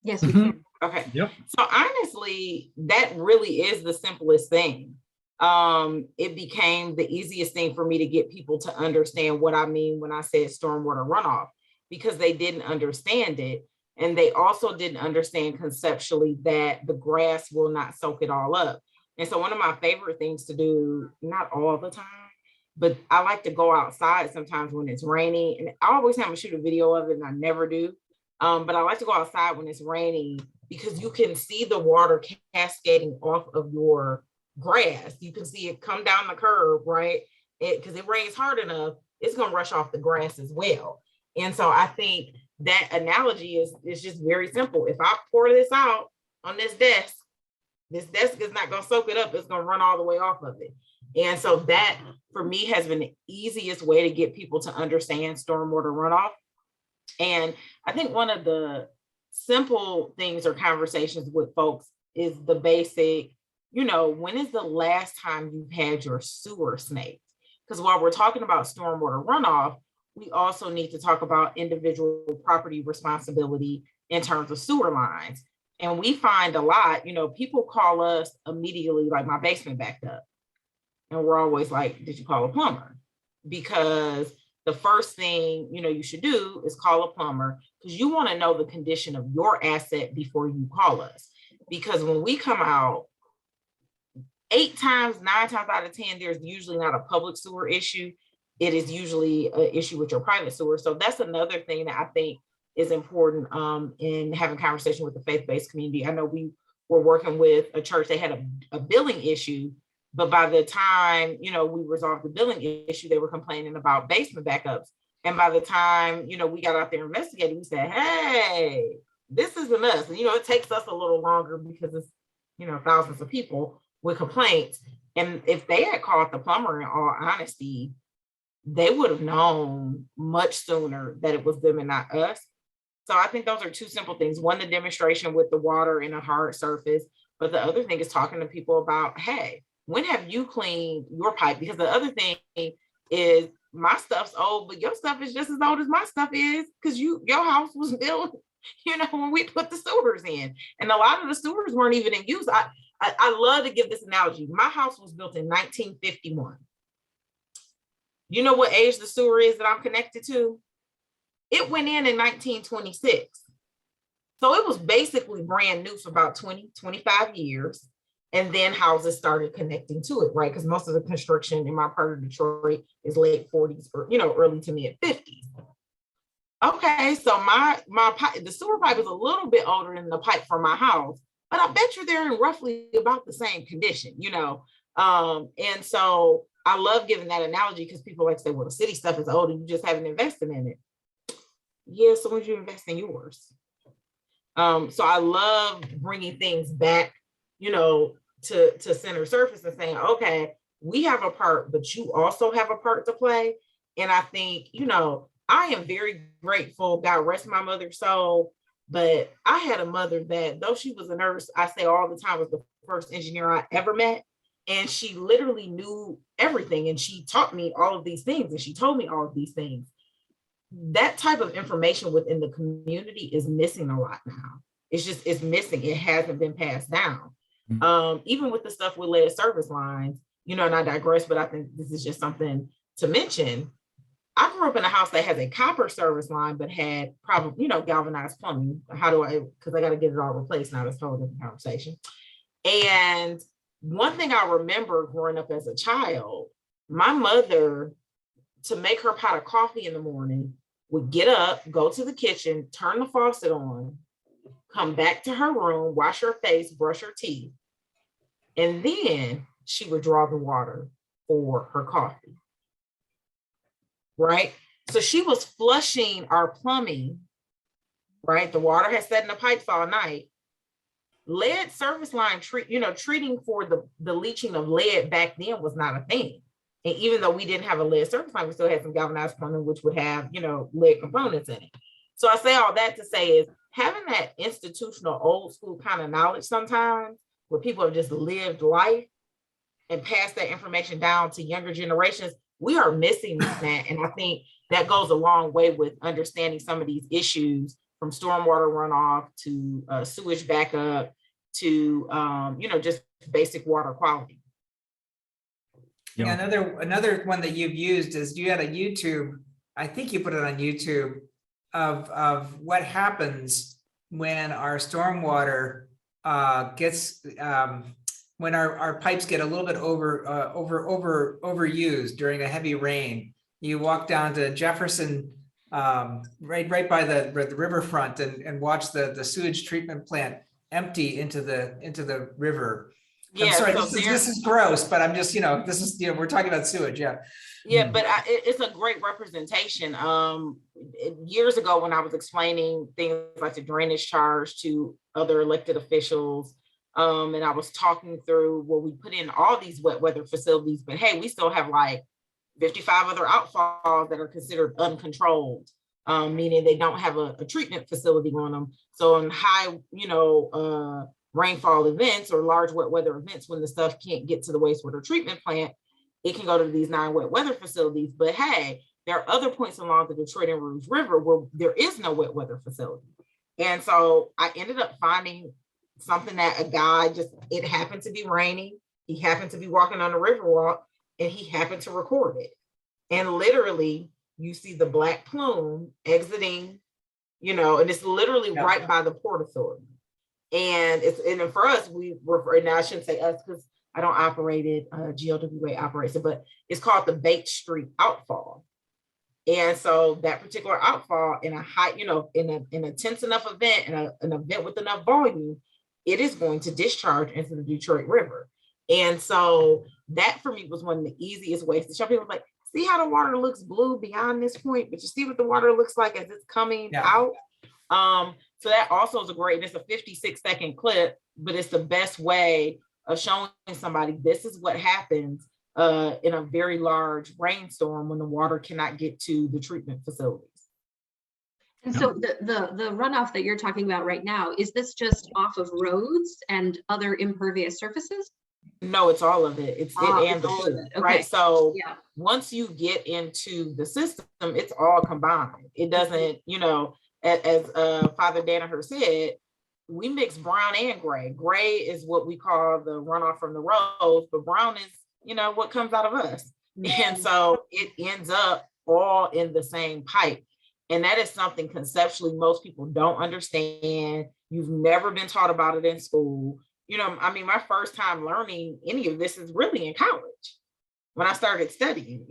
Yes, we can. Okay. Yep. So honestly, that really is the simplest thing. It became the easiest thing for me to get people to understand what I mean when I said stormwater runoff, because they didn't understand it. And they also didn't understand conceptually that the grass will not soak it all up. And so one of my favorite things to do, not all the time, but I like to go outside sometimes when it's raining. And I always have to shoot a video of it, and I never do. But I like to go outside when it's raining because you can see the water cascading off of your grass. You can see it come down the curb, right? Because it rains hard enough, it's going to rush off the grass as well. And so I think that analogy is just very simple. If I pour this out on this desk is not going to soak it up. It's going to run all the way off of it. And so that for me has been the easiest way to get people to understand stormwater runoff. And I think one of the simple things or conversations with folks is the basic, when is the last time you've had your sewer snaked? Because while we're talking about stormwater runoff, we also need to talk about individual property responsibility in terms of sewer lines. And we find a lot, people call us immediately, like my basement backed up. And we're always like, did you call a plumber? Because the first thing, you should do is call a plumber, because you want to know the condition of your asset before you call us. Because when we come out, 9 times out of 10, there's usually not a public sewer issue. It is usually an issue with your private sewer. So that's another thing that I think is important in having conversation with the faith-based community. I know we were working with a church, they had a billing issue, but by the time, we resolved the billing issue, they were complaining about basement backups. And by the time, we got out there investigating, we said, hey, this isn't us. And, it takes us a little longer because it's, thousands of people with complaints. And if they had called the plumber, in all honesty, they would have known much sooner that it was them and not us. So I think those are two simple things. One, the demonstration with the water in a hard surface. But the other thing is talking to people about, hey, when have you cleaned your pipe? Because the other thing is my stuff's old, but your stuff is just as old as my stuff is, because your house was built, when we put the sewers in. And a lot of the sewers weren't even in use. I love to give this analogy. My house was built in 1951. You know what age the sewer is that I'm connected to? It went in 1926. So it was basically brand new for about 20, 25 years. And then houses started connecting to it, right? Because most of the construction in my part of Detroit is late 40s or, early to mid 50s. Okay, so my pipe, the sewer pipe is a little bit older than the pipe for my house, but I bet you they're in roughly about the same condition, And so I love giving that analogy because people like to say, well, the city stuff is old and you just haven't invested in it. Yeah, so when you invest in yours. So I love bringing things back, to center surface and saying, okay, we have a part, but you also have a part to play. And I think, I am very grateful, God rest my mother's soul, but I had a mother that, though she was a nurse, I say all the time, was the first engineer I ever met. And she literally knew everything. And she taught me all of these things. And she told me all of these things. That type of information within the community is missing a lot now. It's missing. It hasn't been passed down. Even with the stuff with lead service lines, and I digress, but I think this is just something to mention. I grew up in a house that has a copper service line, but had probably, galvanized plumbing. Because I got to get it all replaced now. That's a whole different conversation. And one thing I remember growing up as a child, my mother, to make her pot of coffee in the morning, would get up, go to the kitchen, turn the faucet on, come back to her room, wash her face, brush her teeth, and then she would draw the water for her coffee, right? So she was flushing our plumbing, right? The water had sat in the pipes all night, lead service line treating for the leaching of lead back then was not a thing. And even though we didn't have a lead service line, we still had some galvanized plumbing, which would have, lead components in it. So I say all that to say is having that institutional old school kind of knowledge sometimes where people have just lived life and passed that information down to younger generations, we are missing that. And I think that goes a long way with understanding some of these issues, from stormwater runoff to sewage backup to, just basic water quality. Yeah, another one that you've used is you had a YouTube, I think you put it on YouTube, of what happens when our stormwater gets when our pipes get a little bit overused during a heavy rain. You walk down to Jefferson, right by the riverfront, and watch the sewage treatment plant empty into the river. I'm sorry, so this is gross, but I'm just, we're talking about sewage, yeah. Yeah, but it's a great representation. Years ago, when I was explaining things like the drainage charge to other elected officials, and I was talking through, well, we put in all these wet weather facilities, but hey, we still have like 55 other outfalls that are considered uncontrolled, meaning they don't have a treatment facility on them. So in high, rainfall events or large wet weather events, when the stuff can't get to the wastewater treatment plant, it can go to these non-wet weather facilities. But hey, there are other points along the Detroit and Rouge River where there is no wet weather facility. And so I ended up finding something that a guy it happened to be raining. He happened to be walking on the riverwalk and he happened to record it. And literally you see the black plume exiting, and it's literally right by the Port Authority. And for us, we refer, now I shouldn't say us because I don't operate it, GLWA operates it, but it's called the Bate Street outfall. And so that particular outfall in a high, in a intense enough event and an event with enough volume, it is going to discharge into the Detroit River. And so that for me was one of the easiest ways to show people, like, see how the water looks blue beyond this point, but you see what the water looks like as it's coming out. So that also is it's a 56-second clip, but it's the best way of showing somebody this is what happens in a very large rainstorm when the water cannot get to the treatment facilities. And so the runoff that you're talking about right now, is this just off of roads and other impervious surfaces? No, it's all of it. It's it and the food, okay. Right? So once you get into the system, it's all combined. It doesn't, as Father Danaher said, we mix brown and gray. Gray is what we call the runoff from the roads, but brown is, what comes out of us. And so it ends up all in the same pipe. And that is something conceptually most people don't understand. You've never been taught about it in school. My first time learning any of this is really in college when I started studying,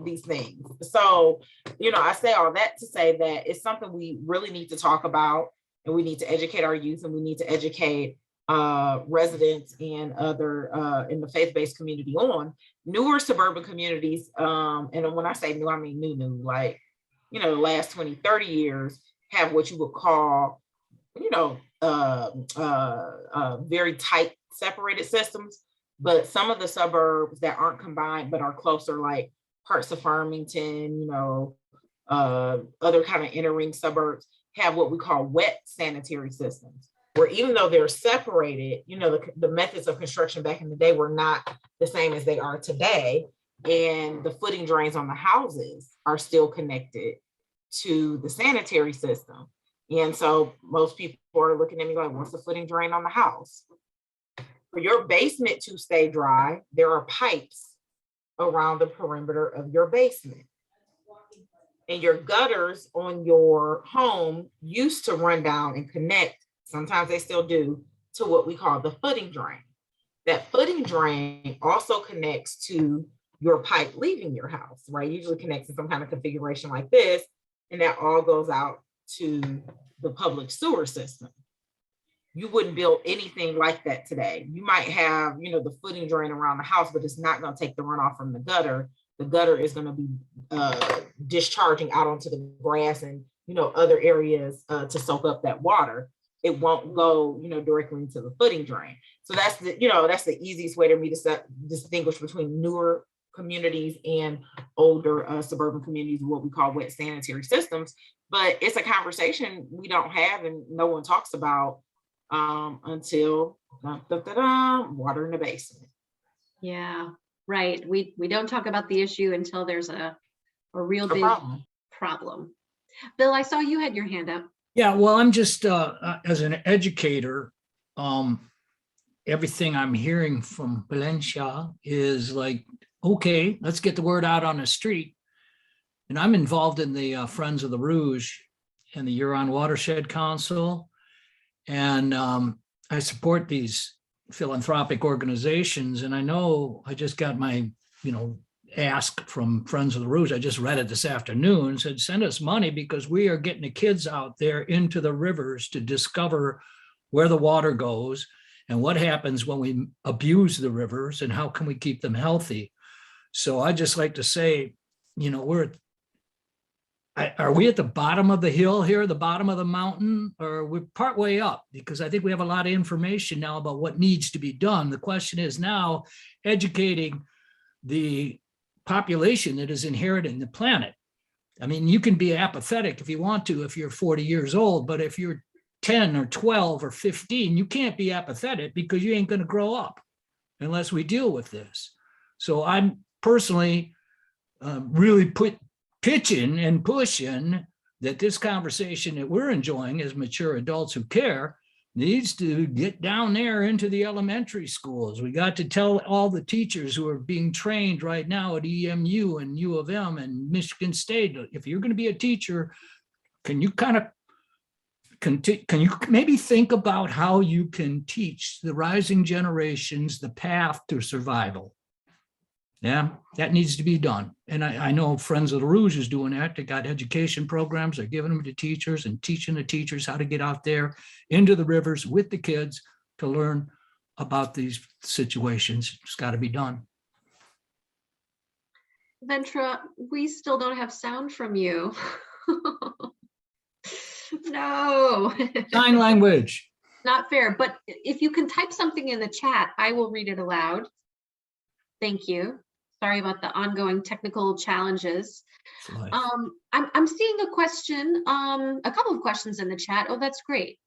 these things. So, I say all that to say that it's something we really need to talk about, and we need to educate our youth, and we need to educate residents and other in the faith-based community on. Newer suburban communities, and when I say new, I mean new, like, the last 20, 30 years have what you would call, very tight separated systems. But some of the suburbs that aren't combined but are closer, like parts of Farmington, other kind of inner ring suburbs, have what we call wet sanitary systems, where even though they're separated, the methods of construction back in the day were not the same as they are today. And the footing drains on the houses are still connected to the sanitary system. And so most people are looking at me like, what's the footing drain on the house? For your basement to stay dry, there are pipes around the perimeter of your basement. And your gutters on your home used to run down and connect, sometimes they still do, to what we call the footing drain. That footing drain also connects to your pipe leaving your house, right? Usually connects to some kind of configuration like this, and that all goes out to the public sewer system. You wouldn't build anything like that today. You might have, the footing drain around the house, but it's not going to take the runoff from the gutter. The gutter is going to be discharging out onto the grass and, other areas to soak up that water. it won't go, directly into the footing drain. So that's the easiest way to me to distinguish between newer communities and older suburban communities, what we call wet sanitary systems. But it's a conversation we don't have and no one talks about until water in the basement. Yeah, right. We don't talk about the issue until there's a real big problem. Bill, I saw you had your hand up. Yeah, well, I'm just, as an educator, everything I'm hearing from Palencia is like, okay, let's get the word out on the street. And I'm involved in the Friends of the Rouge and the Huron Watershed Council. And I support these philanthropic organizations. And I know I just got my, ask from Friends of the Rouge. I just read it this afternoon, said, send us money because we are getting the kids out there into the rivers to discover where the water goes and what happens when we abuse the rivers and how can we keep them healthy. So I just like to say, are we at the bottom of the hill here, the bottom of the mountain, or we're partway up? Because I think we have a lot of information now about what needs to be done. The question is now educating the population that is inheriting the planet. I mean, you can be apathetic if you want to, if you're 40 years old, but if you're 10 or 12 or 15, you can't be apathetic because you ain't going to grow up unless we deal with this. So I'm personally really pitching and pushing that this conversation that we're enjoying as mature adults who care needs to get down there into the elementary schools. We got to tell all the teachers who are being trained right now at EMU and U of M and Michigan State, if you're going to be a teacher, can you maybe think about how you can teach the rising generations the path to survival? Yeah, that needs to be done. And I know Friends of the Rouge is doing that. They got education programs. They're giving them to teachers and teaching the teachers how to get out there into the rivers with the kids to learn about these situations. It's got to be done. Ventra, we still don't have sound from you. No. Sign language. Not fair, but if you can type something in the chat, I will read it aloud. Thank you. Sorry about the ongoing technical challenges. I'm seeing a question, a couple of questions in the chat. Oh, that's great.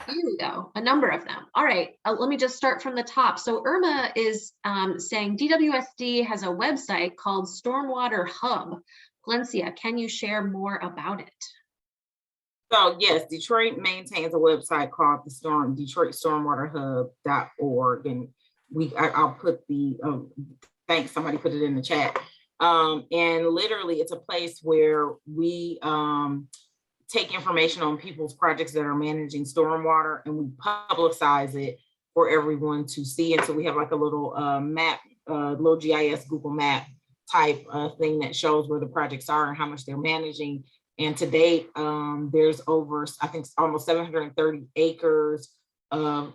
Here we go, a number of them. All right, let me just start from the top. So Irma is saying DWSD has a website called Stormwater Hub. Palencia, can you share more about it? So yes, Detroit maintains a website called the Detroit Stormwater Hub.org, and I'll put the thanks, somebody put it in the chat. And literally it's a place where we take information on people's projects that are managing stormwater and we publicize it for everyone to see. And so we have like a little map, little GIS Google map type thing that shows where the projects are and how much they're managing. And to date, there's over, I think, almost 730 acres of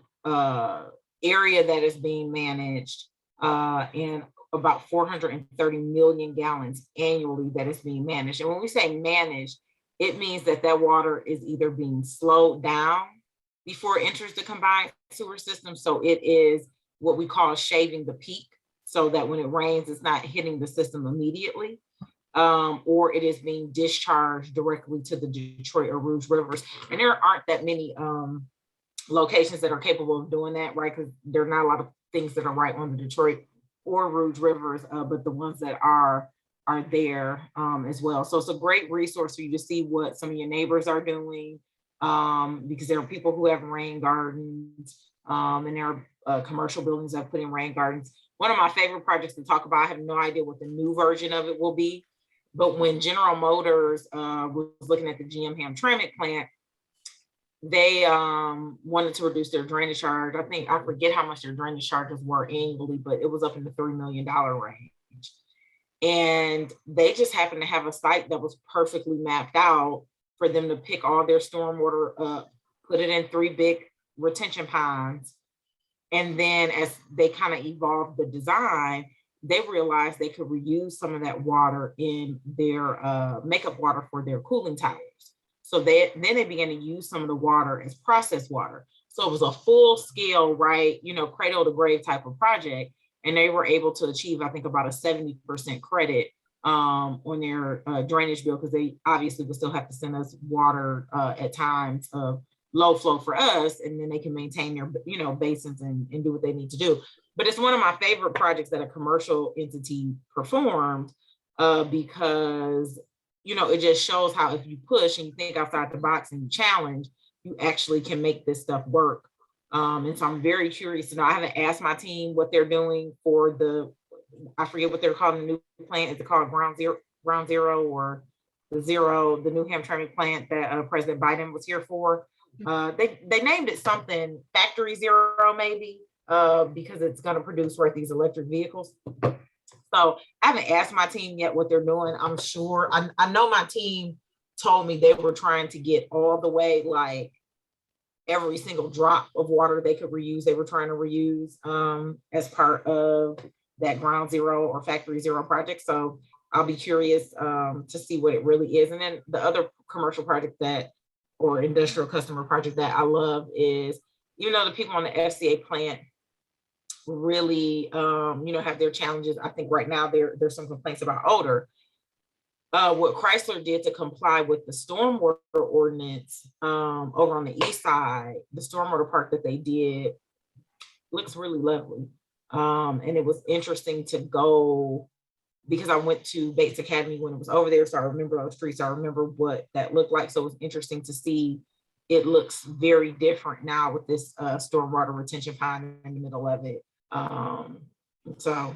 area that is being managed and about 430 million gallons annually that is being managed. And when we say managed, it means that that water is either being slowed down before it enters the combined sewer system. So it is what we call shaving the peak so that when it rains, it's not hitting the system immediately. Or it is being discharged directly to the Detroit or Rouge rivers. And there aren't that many locations that are capable of doing that, right? Because there are not a lot of things that are right on the Detroit or Rouge rivers, but the ones that are there as well. So it's a great resource for you to see what some of your neighbors are doing, because there are people who have rain gardens, and there are commercial buildings that put in rain gardens. One of my favorite projects to talk about, I have no idea what the new version of it will be, but when General Motors was looking at the GM Hamtramck plant, they wanted to reduce their drainage charge. I forget how much their drainage charges were annually, but it was up in the $3 million range. And they just happened to have a site that was perfectly mapped out for them to pick all their stormwater up, put it in 3 big retention ponds. And then as they kind of evolved the design, they realized they could reuse some of that water in their makeup water for their cooling towers. So then they began to use some of the water as processed water. So it was a full scale, right, cradle to grave type of project. And they were able to achieve, I think, about a 70% credit on their drainage bill, because they obviously would still have to send us water at times of low flow for us, and then they can maintain their basins and do what they need to do. But it's one of my favorite projects that a commercial entity performed because it just shows how if you push and you think outside the box and you challenge, you actually can make this stuff work. And so I'm very curious to know. I haven't asked my team what they're doing for I forget what they're calling the new plant. Is it called Ground Zero or the New Hampshire plant that President Biden was here for? They named it something, Factory Zero maybe, because it's going to produce these electric vehicles. So I haven't asked my team yet what they're doing. I'm sure, I know my team told me they were trying to get all the way, like every single drop of water they could reuse, they were trying to reuse as part of that Ground Zero or Factory Zero project. So I'll be curious to see what it really is. And then the other commercial project or industrial customer project that I love is, the people on the FCA plant really, have their challenges. I think right now there's some complaints about odor. What Chrysler did to comply with the stormwater ordinance over on the east side, the stormwater park that they did looks really lovely. And it was interesting to go, because I went to Bates Academy when it was over there. So I remember those streets. I remember what that looked like. So it was interesting to see. It looks very different now with this stormwater retention pond in the middle of it. So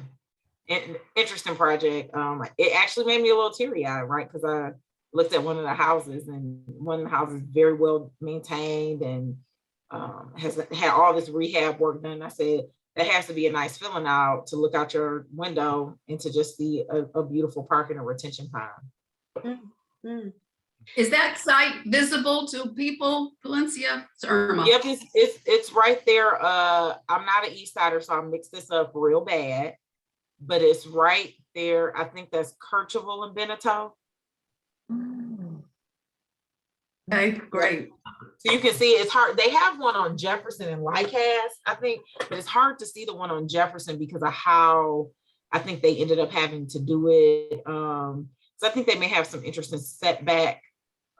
interesting project. It actually made me a little teary-eyed, right? Because I looked at one of the houses, and one of the houses very well maintained and has had all this rehab work done. I said, that has to be a nice feeling out to look out your window and to just see a beautiful park and a retention pond. Mm-hmm. Is that site visible to people, Palencia? Irma? Yep, it's right there. I'm not an East Sider, so I'll mix this up real bad, but it's right there. I think that's Kercheval and Beneteau. Okay, great. So you can see it's hard. They have one on Jefferson and Lycas, I think, but it's hard to see the one on Jefferson because of how I think they ended up having to do it. So I think they may have some interesting setback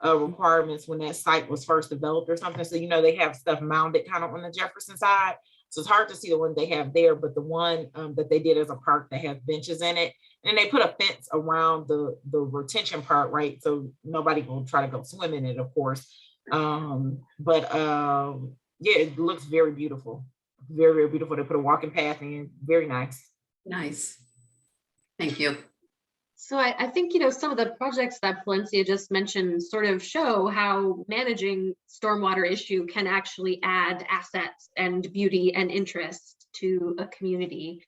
requirements when that site was first developed or something. So, they have stuff mounded kind of on the Jefferson side. So it's hard to see the one they have there, but the one that they did as a park that has benches in it, and they put a fence around the retention part, right? So nobody will try to go swim in it, of course. Yeah, it looks very beautiful. Very, very beautiful. They put a walking path in, very nice. Nice. Thank you. So I think, some of the projects that Palencia just mentioned sort of show how managing stormwater issue can actually add assets and beauty and interest to a community.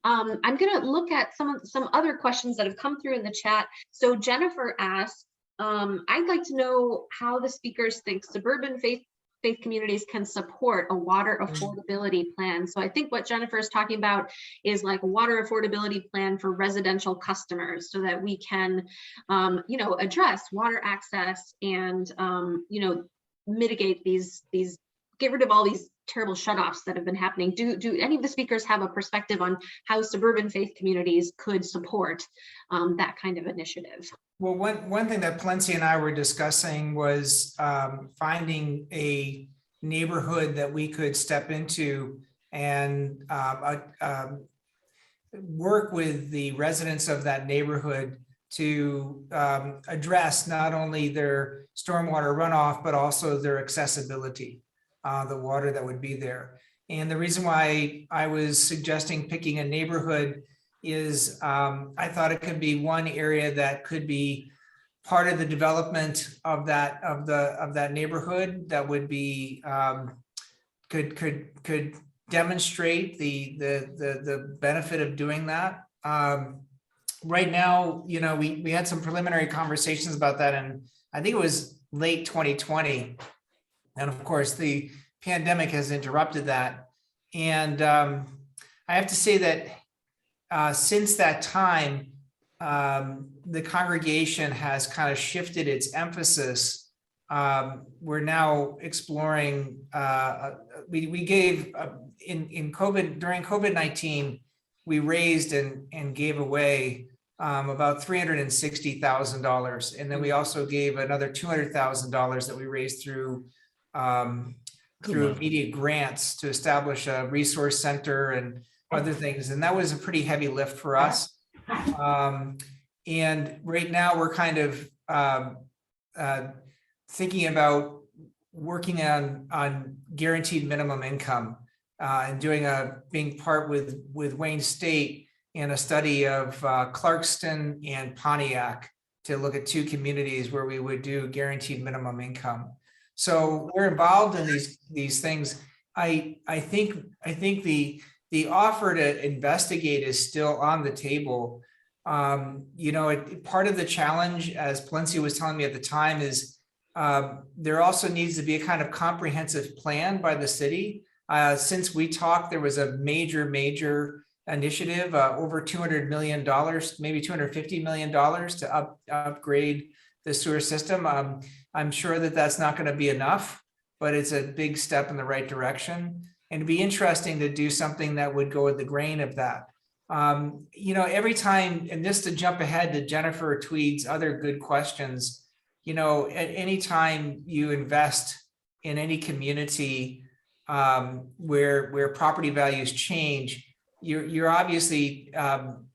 I'm going to look at some other questions that have come through in the chat. So Jennifer asked, I'd like to know how the speakers think suburban faith communities can support a water affordability plan. So I think what Jennifer is talking about is like a water affordability plan for residential customers so that we can, address water access and, mitigate these, get rid of all these terrible shutoffs that have been happening. Do any of the speakers have a perspective on how suburban faith communities could support that kind of initiative? Well, one thing that Palencia and I were discussing was finding a neighborhood that we could step into and work with the residents of that neighborhood to address not only their stormwater runoff, but also their accessibility, the water that would be there. And the reason why I was suggesting picking a neighborhood is I thought it could be one area that could be part of the development of that neighborhood that would be could demonstrate the benefit of doing that. Right now, we had some preliminary conversations about that, and I think it was late 2020, and of course the pandemic has interrupted that. And I have to say that since that time, the congregation has kind of shifted its emphasis we're now exploring, we gave in COVID, during COVID-19, we raised and gave away about $360,000. And then we also gave another $200,000 that we raised through immediate grants to establish a resource center and other things. And that was a pretty heavy lift for us. And right now we're kind of thinking about working on guaranteed minimum income and being part with Wayne State in a study of Clarkston and Pontiac to look at 2 communities where we would do guaranteed minimum income. So we're involved in these things. I think the offer to investigate is still on the table. Part of the challenge, as Palencia was telling me at the time, is there also needs to be a kind of comprehensive plan by the city. Since we talked, there was a major initiative, over $200 million, maybe $250 million to upgrade the sewer system. I'm sure that that's not going to be enough, but it's a big step in the right direction. And it'd be interesting to do something that would go with the grain of that. Every time, and just to jump ahead to Jennifer Tweed's other good questions, at any time you invest in any community where property values change, you're obviously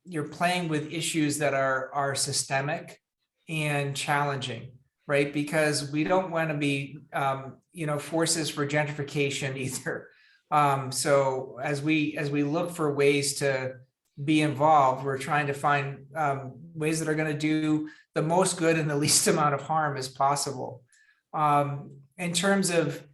you're playing with issues that are systemic and challenging, right? Because we don't want to be forces for gentrification either. So as we look for ways to be involved, we're trying to find ways that are going to do the most good and the least amount of harm as possible. In terms of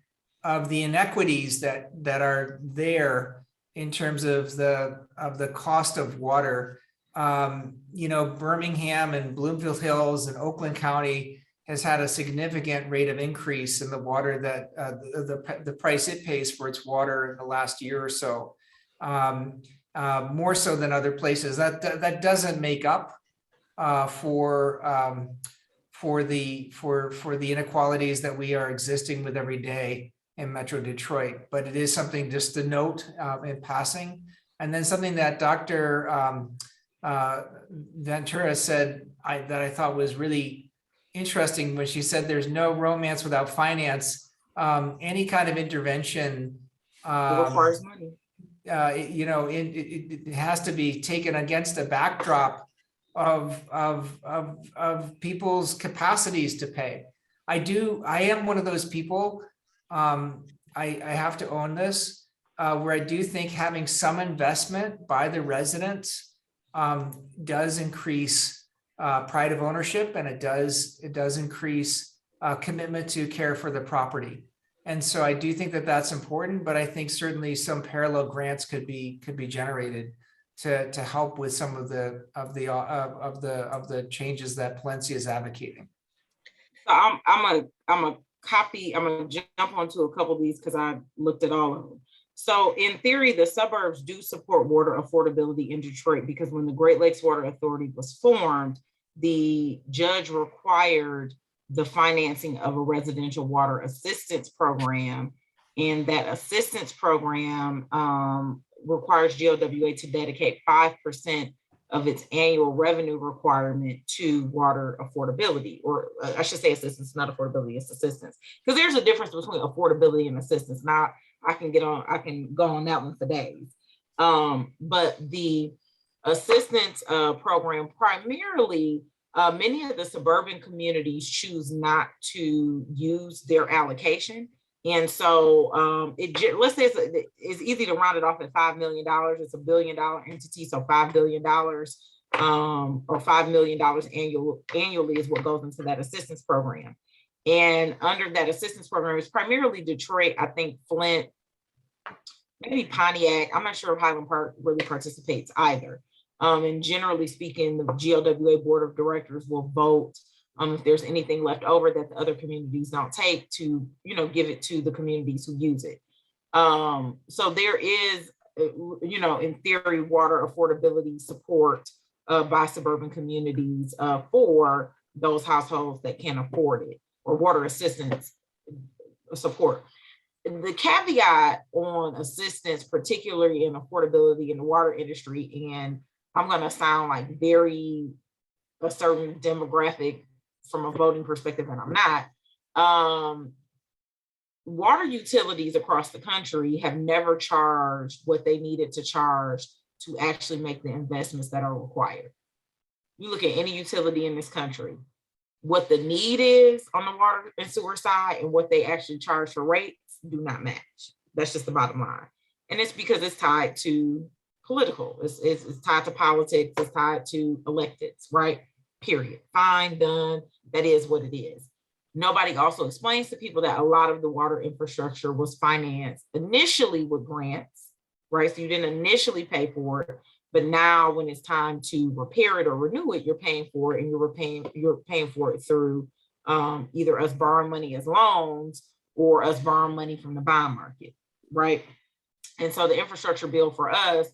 the inequities that are there in terms of the cost of water, Birmingham and Bloomfield Hills and Oakland County has had a significant rate of increase in the water that the price it pays for its water in the last year or so, more so than other places. That doesn't make up for the inequalities that we are existing with every day in Metro Detroit. But it is something just to note in passing. And then something that Dr. Ventura said that I thought was really interesting when she said there's no romance without finance. Any kind of intervention requires money. It has to be taken against a backdrop of people's capacities to pay. I am one of those people. I have to own this, where I do think having some investment by the residents does increase pride of ownership, and it does increase commitment to care for the property. And so I do think that that's important, but I think certainly some parallel grants could be generated to help with some of the changes that Palencia is advocating. So I'm gonna jump onto a couple of these because I looked at all of them. So in theory, the suburbs do support water affordability in Detroit, because when the Great Lakes Water Authority was formed, the judge required the financing of a residential water assistance program. And that assistance program requires GOWA to dedicate 5% of its annual revenue requirement to water affordability, or I should say assistance, not affordability, it's assistance. Because there's a difference between affordability and assistance. Now I can go on that one for days. But the assistance program, primarily, many of the suburban communities choose not to use their allocation. And so let's say it's easy to round it off at $5 million. It's $1 billion entity, so $5 billion or $5 million annually is what goes into that assistance program. And under that assistance program, it's primarily Detroit, I think Flint, maybe Pontiac. I'm not sure if Highland Park really participates either. And generally speaking, the GLWA Board of Directors will vote if there's anything left over that the other communities don't take to, give it to the communities who use it. So there is, in theory, water affordability support by suburban communities for those households that can't afford it. or water assistance support. The caveat on assistance, particularly in affordability in the water industry, and I'm going to sound like very a certain demographic from a voting perspective, and I'm not. Water utilities across the country have never charged what they needed to charge to actually make the investments that are required. You look at any utility in this country, what the need is on the water and sewer side and what they actually charge for rates do not match. That's just the bottom line. And it's because it's tied to political, it's tied to politics, it's tied to electeds, right? Period. Fine, done. That is what it is. Nobody also explains to people that a lot of the water infrastructure was financed initially with grants, right? So you didn't initially pay for it, but now when it's time to repair it or renew it, you're paying for it, and you're paying for it through either us borrowing money as loans or us borrowing money from the bond market, right? And so the infrastructure bill for us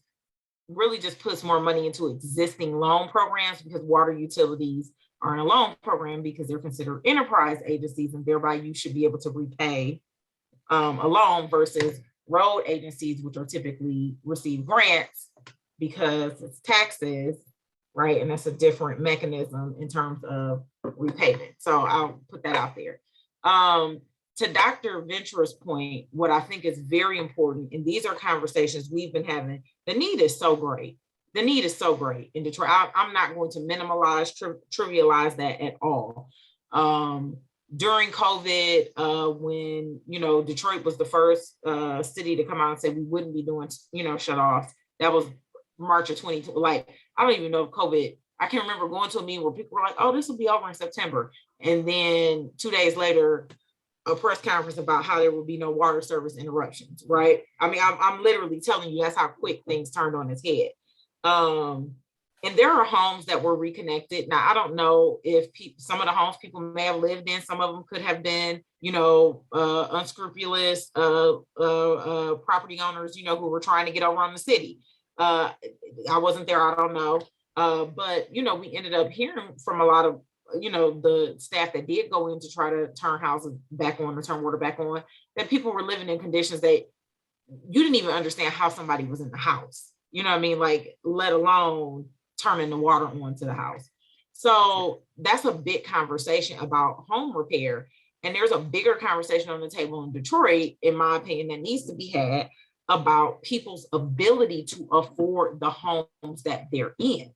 really just puts more money into existing loan programs, because water utilities are in a loan program because they're considered enterprise agencies, and thereby you should be able to repay a loan, versus road agencies, which are typically receive grants because it's taxes, right? And that's a different mechanism in terms of repayment. So I'll put that out there. To Dr. Ventra's point, what I think is very important, and these are conversations we've been having, the need is so great. The need is so great in Detroit. I'm not going to minimalize, trivialize that at all. During COVID, when, Detroit was the first city to come out and say we wouldn't be doing, shut offs, that was March of 2020. Like, I don't even know if COVID, I can remember going to a meeting where people were like, oh, this will be over in September. And then 2 days later, a press conference about how there will be no water service interruptions, right? I mean, I'm literally telling you that's how quick things turned on its head. And there are homes that were reconnected. Now, I don't know if some of the homes people may have lived in, some of them could have been, unscrupulous property owners, who were trying to get over on the city. I wasn't there, I don't know. But, we ended up hearing from a lot of, the staff that did go in to try to turn houses back on or turn water back on, that people were living in conditions that you didn't even understand how somebody was in the house. You know what I mean? Like, let alone turning the water on to the house. So that's a big conversation about home repair. And there's a bigger conversation on the table in Detroit, in my opinion, that needs to be had about people's ability to afford the homes that they're in.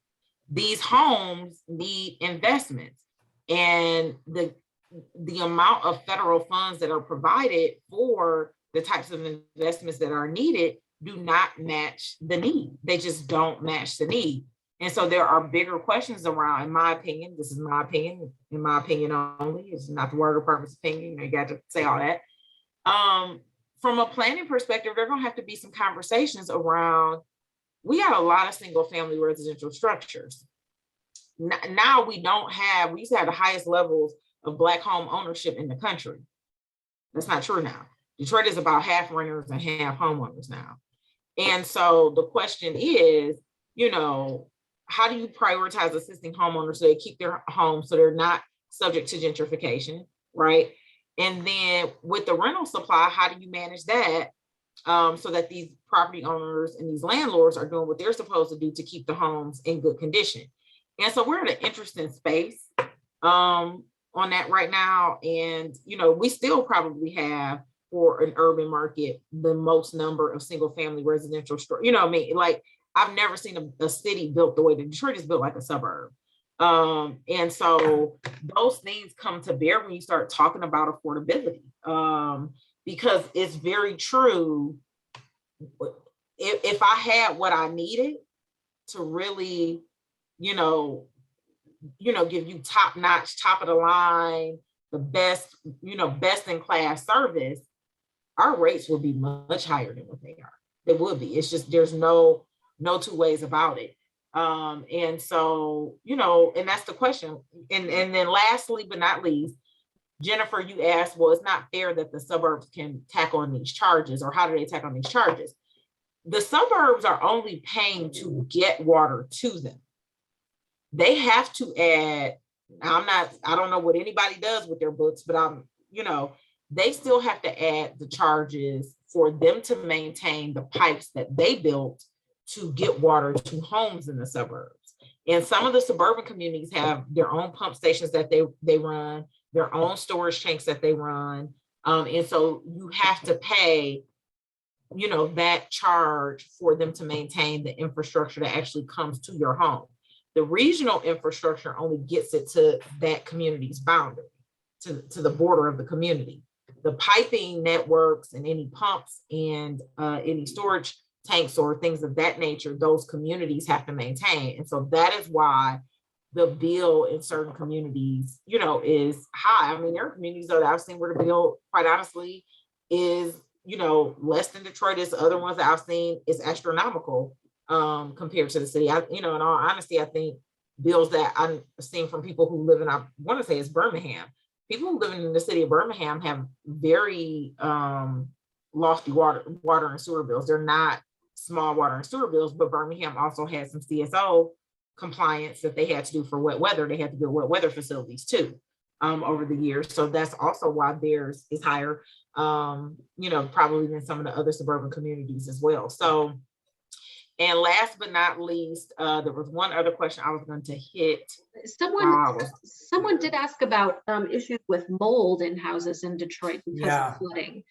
These homes need investments, and the amount of federal funds that are provided for the types of investments that are needed do not match the need. They just don't match the need. And so there are bigger questions around, in my opinion, this is my opinion, in my opinion only, it's not the water department's opinion, you got to say all that. From a planning perspective, there are going to have to be some conversations around, we got a lot of single family residential structures. Now we used to have the highest levels of Black home ownership in the country. That's not true now. Detroit is about half renters and half homeowners now. And so the question is, how do you prioritize assisting homeowners so they keep their homes so they're not subject to gentrification, right? And then with the rental supply, how do you manage that so that these property owners and these landlords are doing what they're supposed to do to keep the homes in good condition? And so we're in an interesting space on that right now. And, we still probably have, for an urban market, the most number of single family residential stores. Like, I've never seen a city built the way that Detroit is built, like a suburb. And so those things come to bear when you start talking about affordability, because it's very true. If I had what I needed to really, give you top notch, top of the line, the best, best in class service, our rates would be much higher than what they are. They would be. It's just, there's no two ways about it. And so, and that's the question. And then lastly, but not least, Jennifer, you asked, well, it's not fair that the suburbs can tack on these charges, or how do they tack on these charges? The suburbs are only paying to get water to them. They have to add I don't know what anybody does with their books, but they still have to add the charges for them to maintain the pipes that they built to get water to homes in the suburbs. And some of the suburban communities have their own pump stations that they run, their own storage tanks that they run. And so you have to pay, that charge for them to maintain the infrastructure that actually comes to your home. The regional infrastructure only gets it to that community's boundary, to the border of the community. The piping networks and any pumps and any storage tanks or things of that nature, those communities have to maintain. And so that is why the bill in certain communities, is high. I mean, there are communities that I've seen where the bill, quite honestly, is, less than Detroit. Is other ones that I've seen is astronomical compared to the city. In all honesty, I think bills that I've seen from people who live in, I want to say it's Birmingham. People who live in the city of Birmingham have very lofty water and sewer bills. They're not small water and sewer bills, but Birmingham also had some CSO compliance that they had to do for wet weather. They had to build wet weather facilities too over the years. So that's also why theirs is higher, probably than some of the other suburban communities as well. So, and last but not least, there was one other question I was going to hit. Someone did ask about issues with mold in houses in Detroit because of flooding.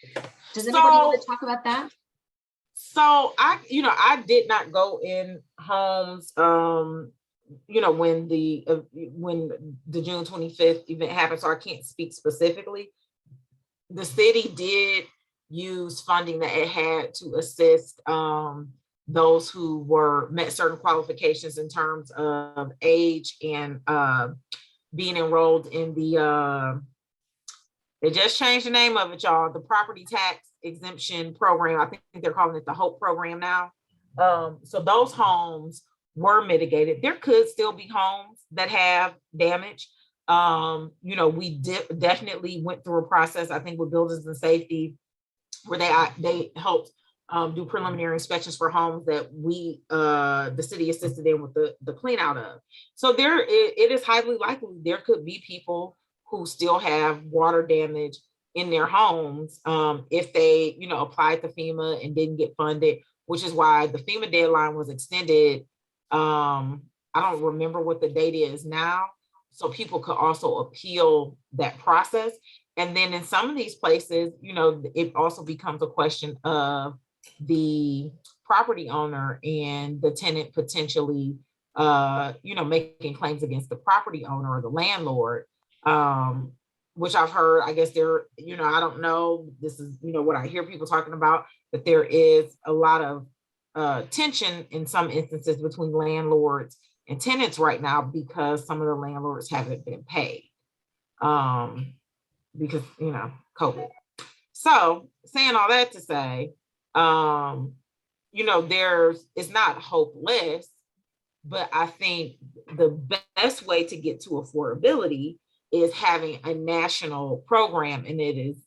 Does anybody want to talk about that? So I did not go in homes, when the June 25th event happened, so I can't speak specifically. The city did use funding that it had to assist those who met certain qualifications in terms of age and being enrolled in they just changed the name of it, y'all, the property tax exemption program. I think they're calling it the HOPE program now. So those homes were mitigated. There could still be homes that have damage. We definitely went through a process, I think, with Buildings and Safety, where they helped do preliminary inspections for homes that the city assisted in with the clean out of. So it is highly likely there could be people who still have water damage in their homes if they, applied to FEMA and didn't get funded, which is why the FEMA deadline was extended. I don't remember what the date is now. So people could also appeal that process. And then in some of these places, it also becomes a question of the property owner and the tenant potentially, making claims against the property owner or the landlord, which I've heard. I guess I don't know, this is, what I hear people talking about, that there is a lot of tension in some instances between landlords and tenants right now because some of the landlords haven't been paid because, COVID. So saying all that to say, it's not hopeless, but I think the best way to get to affordability is having a national program. And it is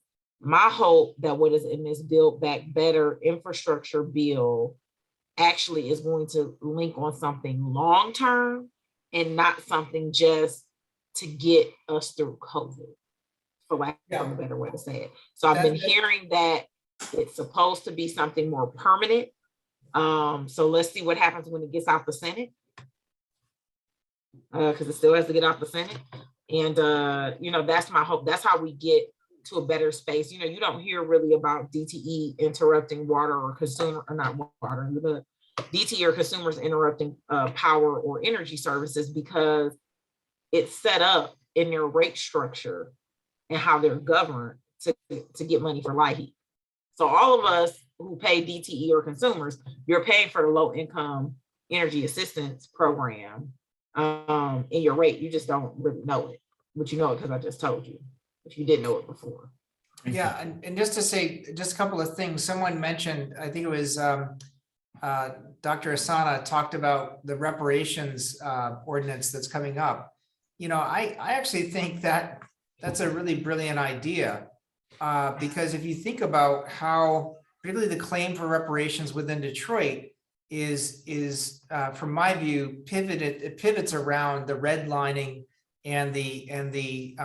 my hope that what is in this Build Back Better infrastructure bill actually is going to link on something long-term and not something just to get us through COVID, for lack of a better way to say it. So I've been hearing that it's supposed to be something more permanent. So let's see what happens when it gets out the Senate, because it still has to get out the Senate. And, that's my hope. That's how we get to a better space. You don't hear really about DTE interrupting water or not water, but DTE or consumers interrupting power or energy services because it's set up in their rate structure and how they're governed to get money for light heat. So all of us who pay DTE or consumers, you're paying for the low income energy assistance program in your rate. You just don't really know it, but you know it because I just told you if you didn't know it before. Yeah, and just to say just a couple of things. Someone mentioned, I think it was Dr. Asana talked about the reparations ordinance that's coming up. I actually think that that's a really brilliant idea because if you think about how particularly the claim for reparations within Detroit is from my view, pivots around the redlining and the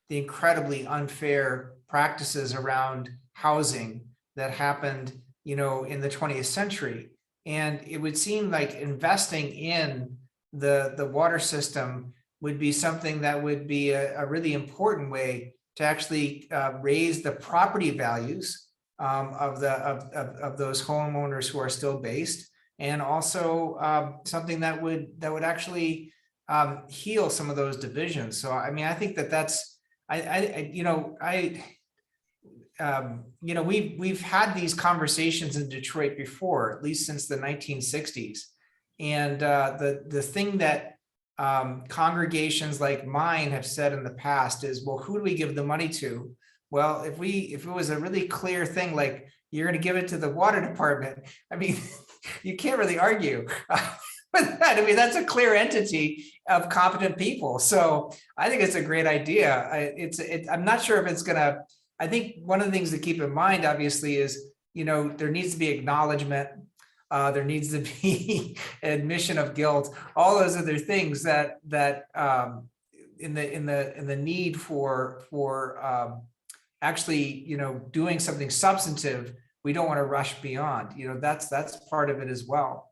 incredibly unfair practices around housing that happened, you know, in the 20th century. And it would seem like investing in the water system would be something that would be a really important way to actually raise the property values of those homeowners who are still based, and also something that would actually heal some of those divisions. So I mean, I think that's we've had these conversations in Detroit before, at least since the 1960s, and the thing that congregations like mine have said in the past is, well, who do we give the money to? Well, if it was a really clear thing, like you're going to give it to the water department, I mean, you can't really argue with that. I mean, that's a clear entity of competent people. So I think it's a great idea. I'm not sure if it's going to. I think one of the things to keep in mind, obviously, is, you know, there needs to be acknowledgement. There needs to be admission of guilt. All those other things that in the need for actually, you know, doing something substantive, we don't want to rush beyond. You know, that's part of it as well.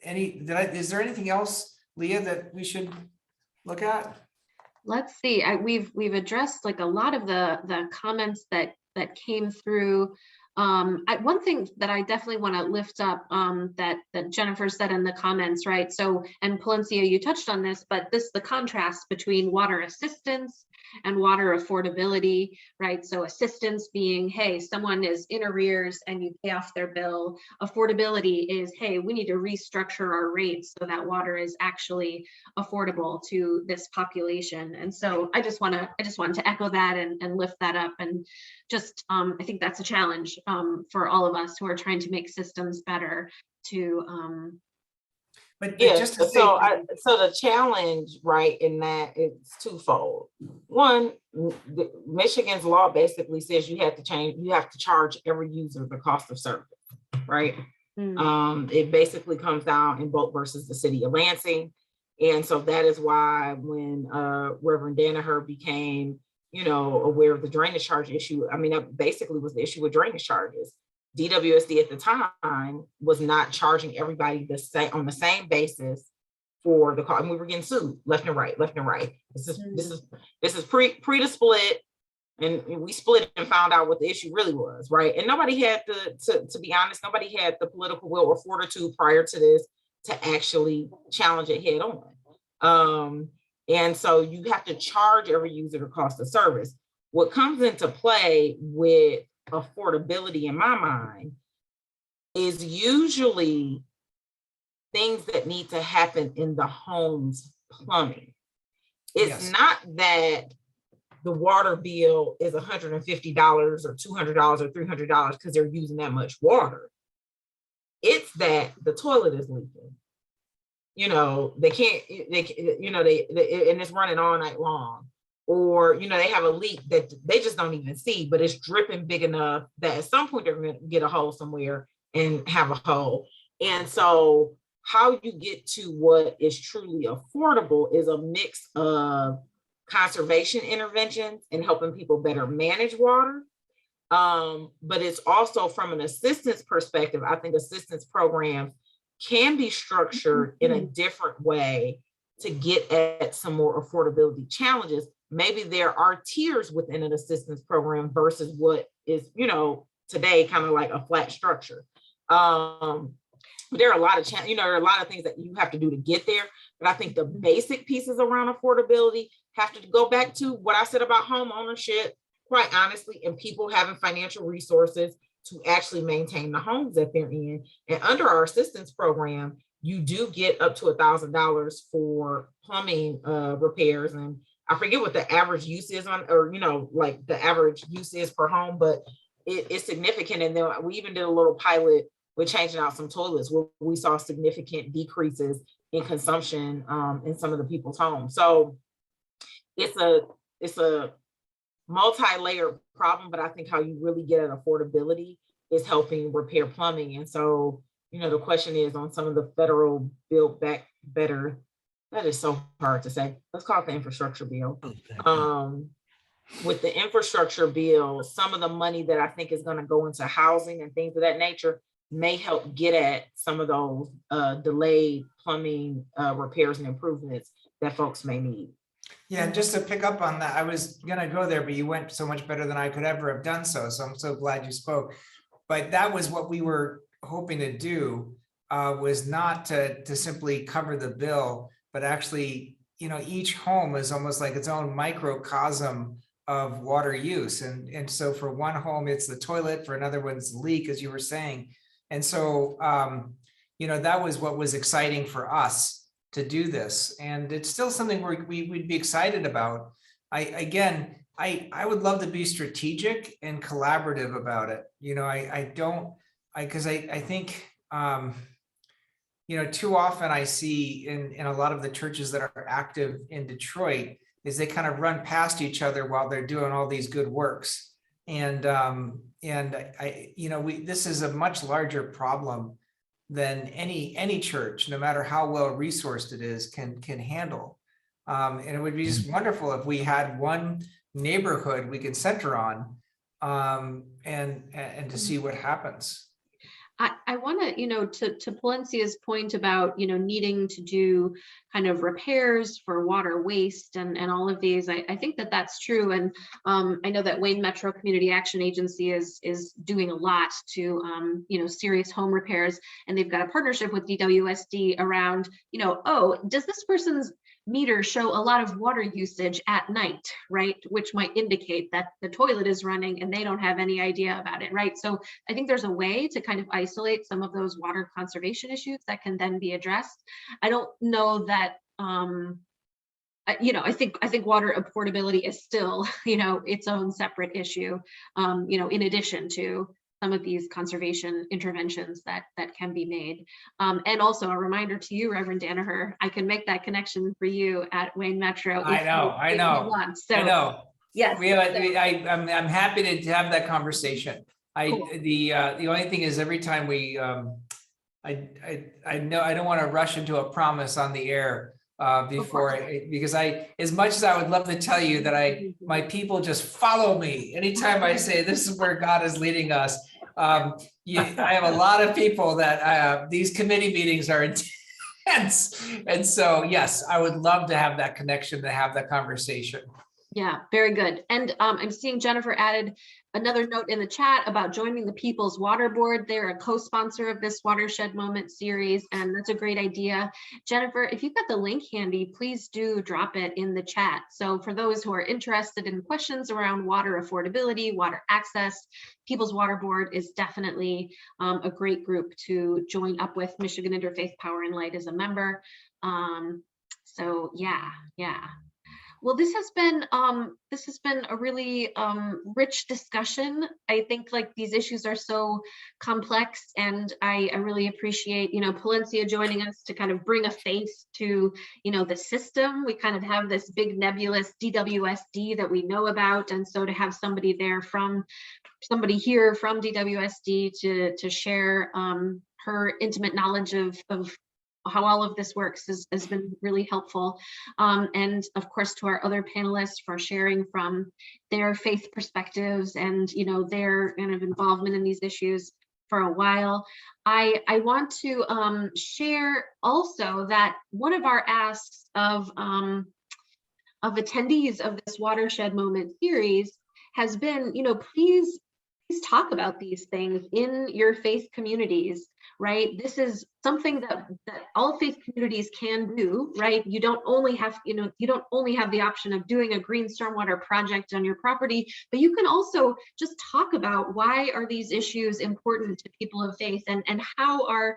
Is there anything else, Leah, that we should look at? Let's see. We've addressed like a lot of the comments that came through. One thing that I definitely want to lift up that Jennifer said in the comments, right? So, and Palencia, you touched on this, but the contrast between water assistance and water affordability, right? So assistance being, hey, someone is in arrears and you pay off their bill. Affordability is, hey, we need to restructure our rates so that water is actually affordable to this population. And so I just wanted to echo that and lift that up. And just, I think that's a challenge for all of us who are trying to make systems better to, But Yeah, just to say, so the challenge, right, in that it's twofold. One, Michigan's law basically says you have to charge every user the cost of service, right? It basically comes down in Bolt versus the city of Lansing. And so that is why when Reverend Danaher became, you know, aware of the drainage charge issue, I mean, that basically was the issue with drainage charges. DWSD at the time was not charging everybody on the same basis for the cost, and we were getting sued left and right. This is pre the split, and we split and found out what the issue really was, right? And nobody had to be honest, nobody had the political will or fortitude prior to this to actually challenge it head on. And so you have to charge every user the cost of service. What comes into play with affordability in my mind is usually things that need to happen in the home's plumbing. It's not that the water bill is $150 or $200 or $300 because they're using that much water. It's that the toilet is leaking. You know, and it's running all night long. Or, you know, they have a leak that they just don't even see, but it's dripping big enough that at some point they're going to get a hole somewhere and have a hole. And so how you get to what is truly affordable is a mix of conservation interventions and helping people better manage water. But it's also from an assistance perspective, I think assistance programs can be structured in a different way to get at some more affordability challenges. Maybe there are tiers within an assistance program versus what is, you know, today kind of like a flat structure. There are a lot of there are a lot of things that you have to do to get there. But I think the basic pieces around affordability have to go back to what I said about home ownership, quite honestly, and people having financial resources to actually maintain the homes that they're in. And under our assistance program, you do get up to $1,000 for plumbing repairs. And I forget what the average use is on, or, you know, like the average use is per home, but it's significant. And then we even did a little pilot with changing out some toilets where we saw significant decreases in consumption in some of the people's homes. So it's a multi-layered problem, but I think how you really get at affordability is helping repair plumbing. And so, you know, the question is on some of the federal Build Back Better That is so hard to say. Let's call it the infrastructure bill. Okay. With the infrastructure bill, some of the money that I think is going to go into housing and things of that nature may help get at some of those delayed plumbing repairs and improvements that folks may need. Yeah, and just to pick up on that, I was gonna go there, but you went so much better than I could ever have done so. So I'm so glad you spoke. But that was what we were hoping to do, was not to simply cover the bill, but actually, each home is almost like its own microcosm of water use. And so for one home, it's the toilet, for another one, it's the leak, as you were saying. And so, that was what was exciting for us to do this. And it's still something we'd be excited about. I would love to be strategic and collaborative about it. I think, too often I see in a lot of the churches that are active in Detroit is they kind of run past each other while they're doing all these good works. And this is a much larger problem than any church, no matter how well resourced it is, can handle. And it would be just wonderful if we had one neighborhood we could center on, and to see what happens. I want to Palencia's point about, needing to do kind of repairs for water waste and all of these. I think that that's true. And I know that Wayne Metro Community Action Agency is doing a lot to, serious home repairs. And they've got a partnership with DWSD around, oh, does this person's meter show a lot of water usage at night, right? Which might indicate that the toilet is running and they don't have any idea about it, right? So I think there's a way to kind of isolate some of those water conservation issues that can then be addressed. I don't know that, I think water affordability is still, its own separate issue, in addition to some of these conservation interventions that can be made. And also a reminder to you, Reverend Danaher, I can make that connection for you at Wayne Metro. I know. So, I know. Yes. I'm happy to have that conversation. Cool. The only thing is every time we, I know I don't want to rush into a promise on the air because as much as I would love to tell you that my people just follow me anytime I say this is where God is leading us. I have a lot of people that these committee meetings are intense, and so yes, I would love to have that connection, to have that conversation. Yeah, very good. And I'm seeing Jennifer added another note in the chat about joining the People's Water Board. They're a co-sponsor of this Watershed Moment series, and that's a great idea. Jennifer, if you've got the link handy, please do drop it in the chat. So for those who are interested in questions around water affordability, water access, People's Water Board is definitely a great group to join up with. Michigan Interfaith Power and Light is a member. So yeah. Well, this has been a really rich discussion. I think like these issues are so complex, and I really appreciate Palencia joining us to kind of bring a face to the system. We kind of have this big nebulous DWSD that we know about, and so to have somebody here from DWSD to share her intimate knowledge of how all of this works has been really helpful. And of course, to our other panelists for sharing from their faith perspectives and their kind of involvement in these issues for a while. I want to share also that one of our asks of attendees of this Watershed Moment series has been, please talk about these things in your faith communities, right? This is something that all faith communities can do, right? You don't only have the option of doing a green stormwater project on your property, but you can also just talk about why are these issues important to people of faith, and how are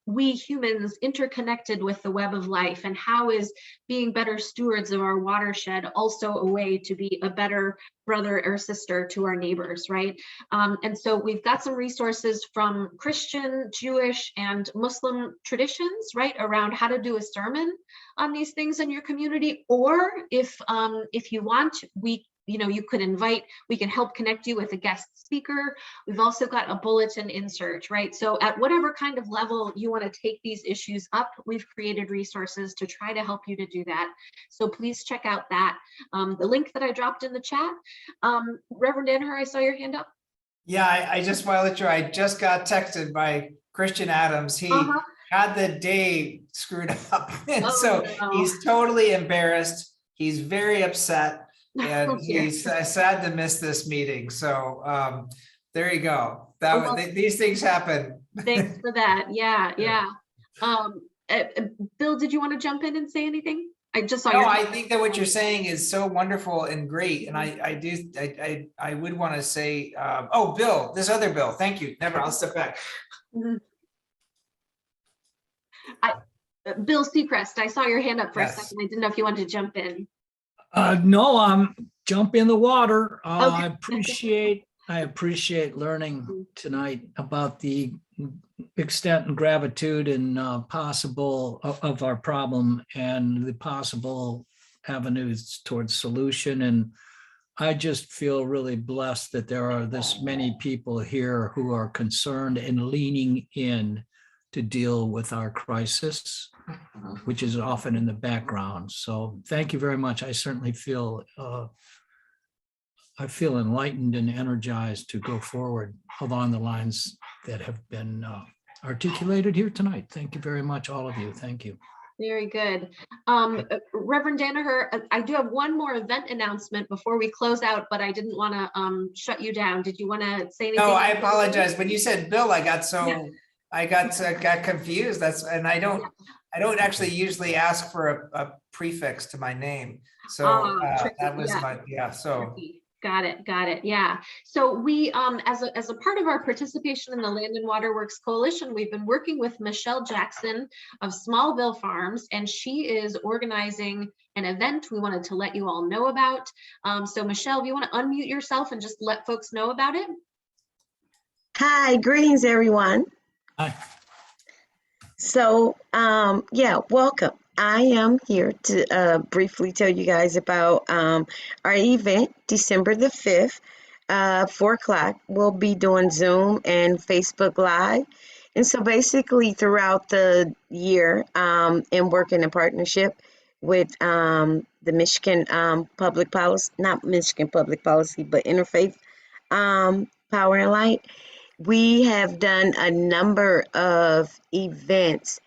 we humans interconnected with the web of life, and how is being better stewards of our watershed also a way to be a better brother or sister to our neighbors, right? And so we've got some resources from Christian, Jewish, and Muslim traditions, right, around how to do a sermon on these things in your community. Or if you want, we you could invite, we can help connect you with a guest speaker. We've also got a bulletin insert, right? So at whatever kind of level you want to take these issues up, we've created resources to try to help you to do that. So please check out that. The link that I dropped in the chat. Reverend Danaher, I saw your hand up. Yeah, I just want to let you, I just got texted by Christian Adams. He had the day screwed up. And so he's totally embarrassed. He's very upset. And he's sad to miss this meeting. So there you go. These things happen. Thanks for that. Yeah. Bill, did you want to jump in and say anything? I just saw your. I think that what you're saying is so wonderful and great. And I would want to say, Bill, this other Bill, thank you. Never, I'll step back. Bill Secrest, I saw your hand up for a second. I didn't know if you wanted to jump in. No, jump in the water. Okay. I appreciate learning tonight about the extent and gravitude and possible of our problem and the possible avenues towards solution. And I just feel really blessed that there are this many people here who are concerned and leaning in to deal with our crisis, which is often in the background. So thank you very much. I certainly feel enlightened and energized to go forward along the lines that have been articulated here tonight. Thank you very much, all of you. Thank you. Very good. Reverend Danaher, I do have one more event announcement before we close out, but I didn't want to shut you down. Did you want to say anything? No, I apologize. When you said Bill, I got confused. I don't actually usually ask for a prefix to my name. So that was Tricky. Got it. Yeah. So we, as a part of our participation in the Land and Water Works Coalition, we've been working with Michelle Jackson of Smallville Farms, and she is organizing an event we wanted to let you all know about. So Michelle, if you want to unmute yourself and just let folks know about it. Hi, greetings, everyone. Hi. So, welcome. I am here to briefly tell you guys about our event, December the 5th, 4 o'clock. We'll be doing Zoom and Facebook Live. And so basically throughout the year, and working in partnership with the Michigan Public Policy, not Michigan Public Policy, but Interfaith Power and Light, we have done a number of events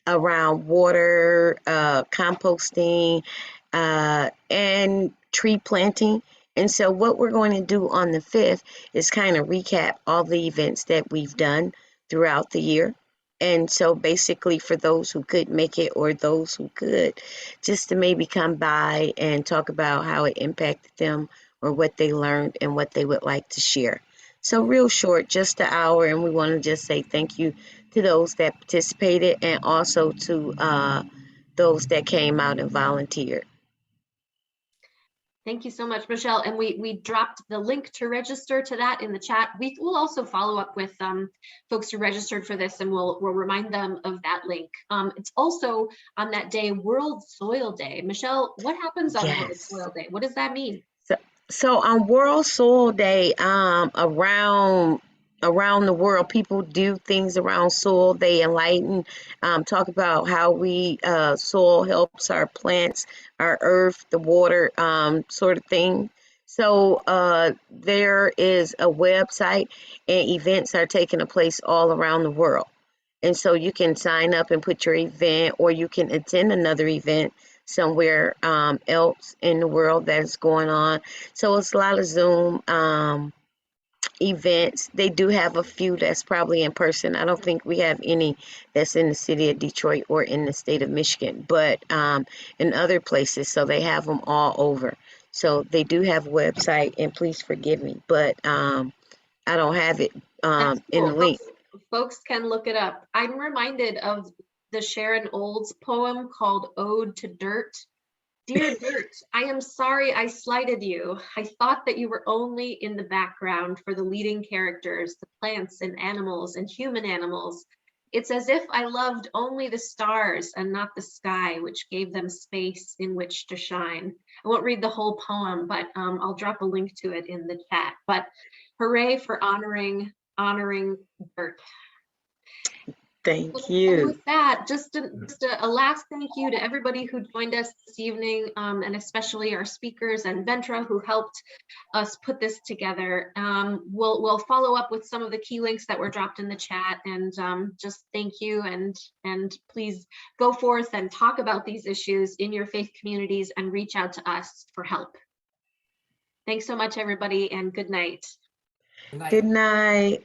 around water, composting, and tree planting. And so what we're going to do on the 5th is kind of recap all the events that we've done throughout the year. And so basically for those who couldn't make it or those who could, just to maybe come by and talk about how it impacted them or what they learned and what they would like to share. So real short, just an hour, and we want to just say thank you to those that participated and also to those that came out and volunteered. Thank you so much, Michelle. And we dropped the link to register to that in the chat. We will also follow up with folks who registered for this, and we'll remind them of that link. It's also on that day, World Soil Day. Michelle, what happens on World Soil Day? What does that mean? So on World Soil Day, around the world, people do things around soil. They enlighten, talk about how soil helps our plants, our earth, the water, sort of thing. So there is a website, and events are taking place all around the world. And so you can sign up and put your event, or you can attend another event somewhere else in the world that's going on. So it's a lot of Zoom events. They do have a few that's probably in person. I don't think we have any that's in the city of Detroit or in the state of Michigan, but in other places. So they have them all over. So they do have a website, and please forgive me, but I don't have it in the link. Folks can look it up. I'm reminded of the Sharon Olds poem called Ode to Dirt. Dear Dirt, I am sorry I slighted you. I thought that you were only in the background for the leading characters, the plants and animals and human animals. It's as if I loved only the stars and not the sky, which gave them space in which to shine. I won't read the whole poem, but I'll drop a link to it in the chat. But hooray for honoring dirt. Thank And you. with that, just a last thank you to everybody who joined us this evening, and especially our speakers and Ventra who helped us put this together. We'll follow up with some of the key links that were dropped in the chat, and just thank you, and please go forth and talk about these issues in your faith communities and reach out to us for help. Thanks so much, everybody, and good night. Good night. Good night.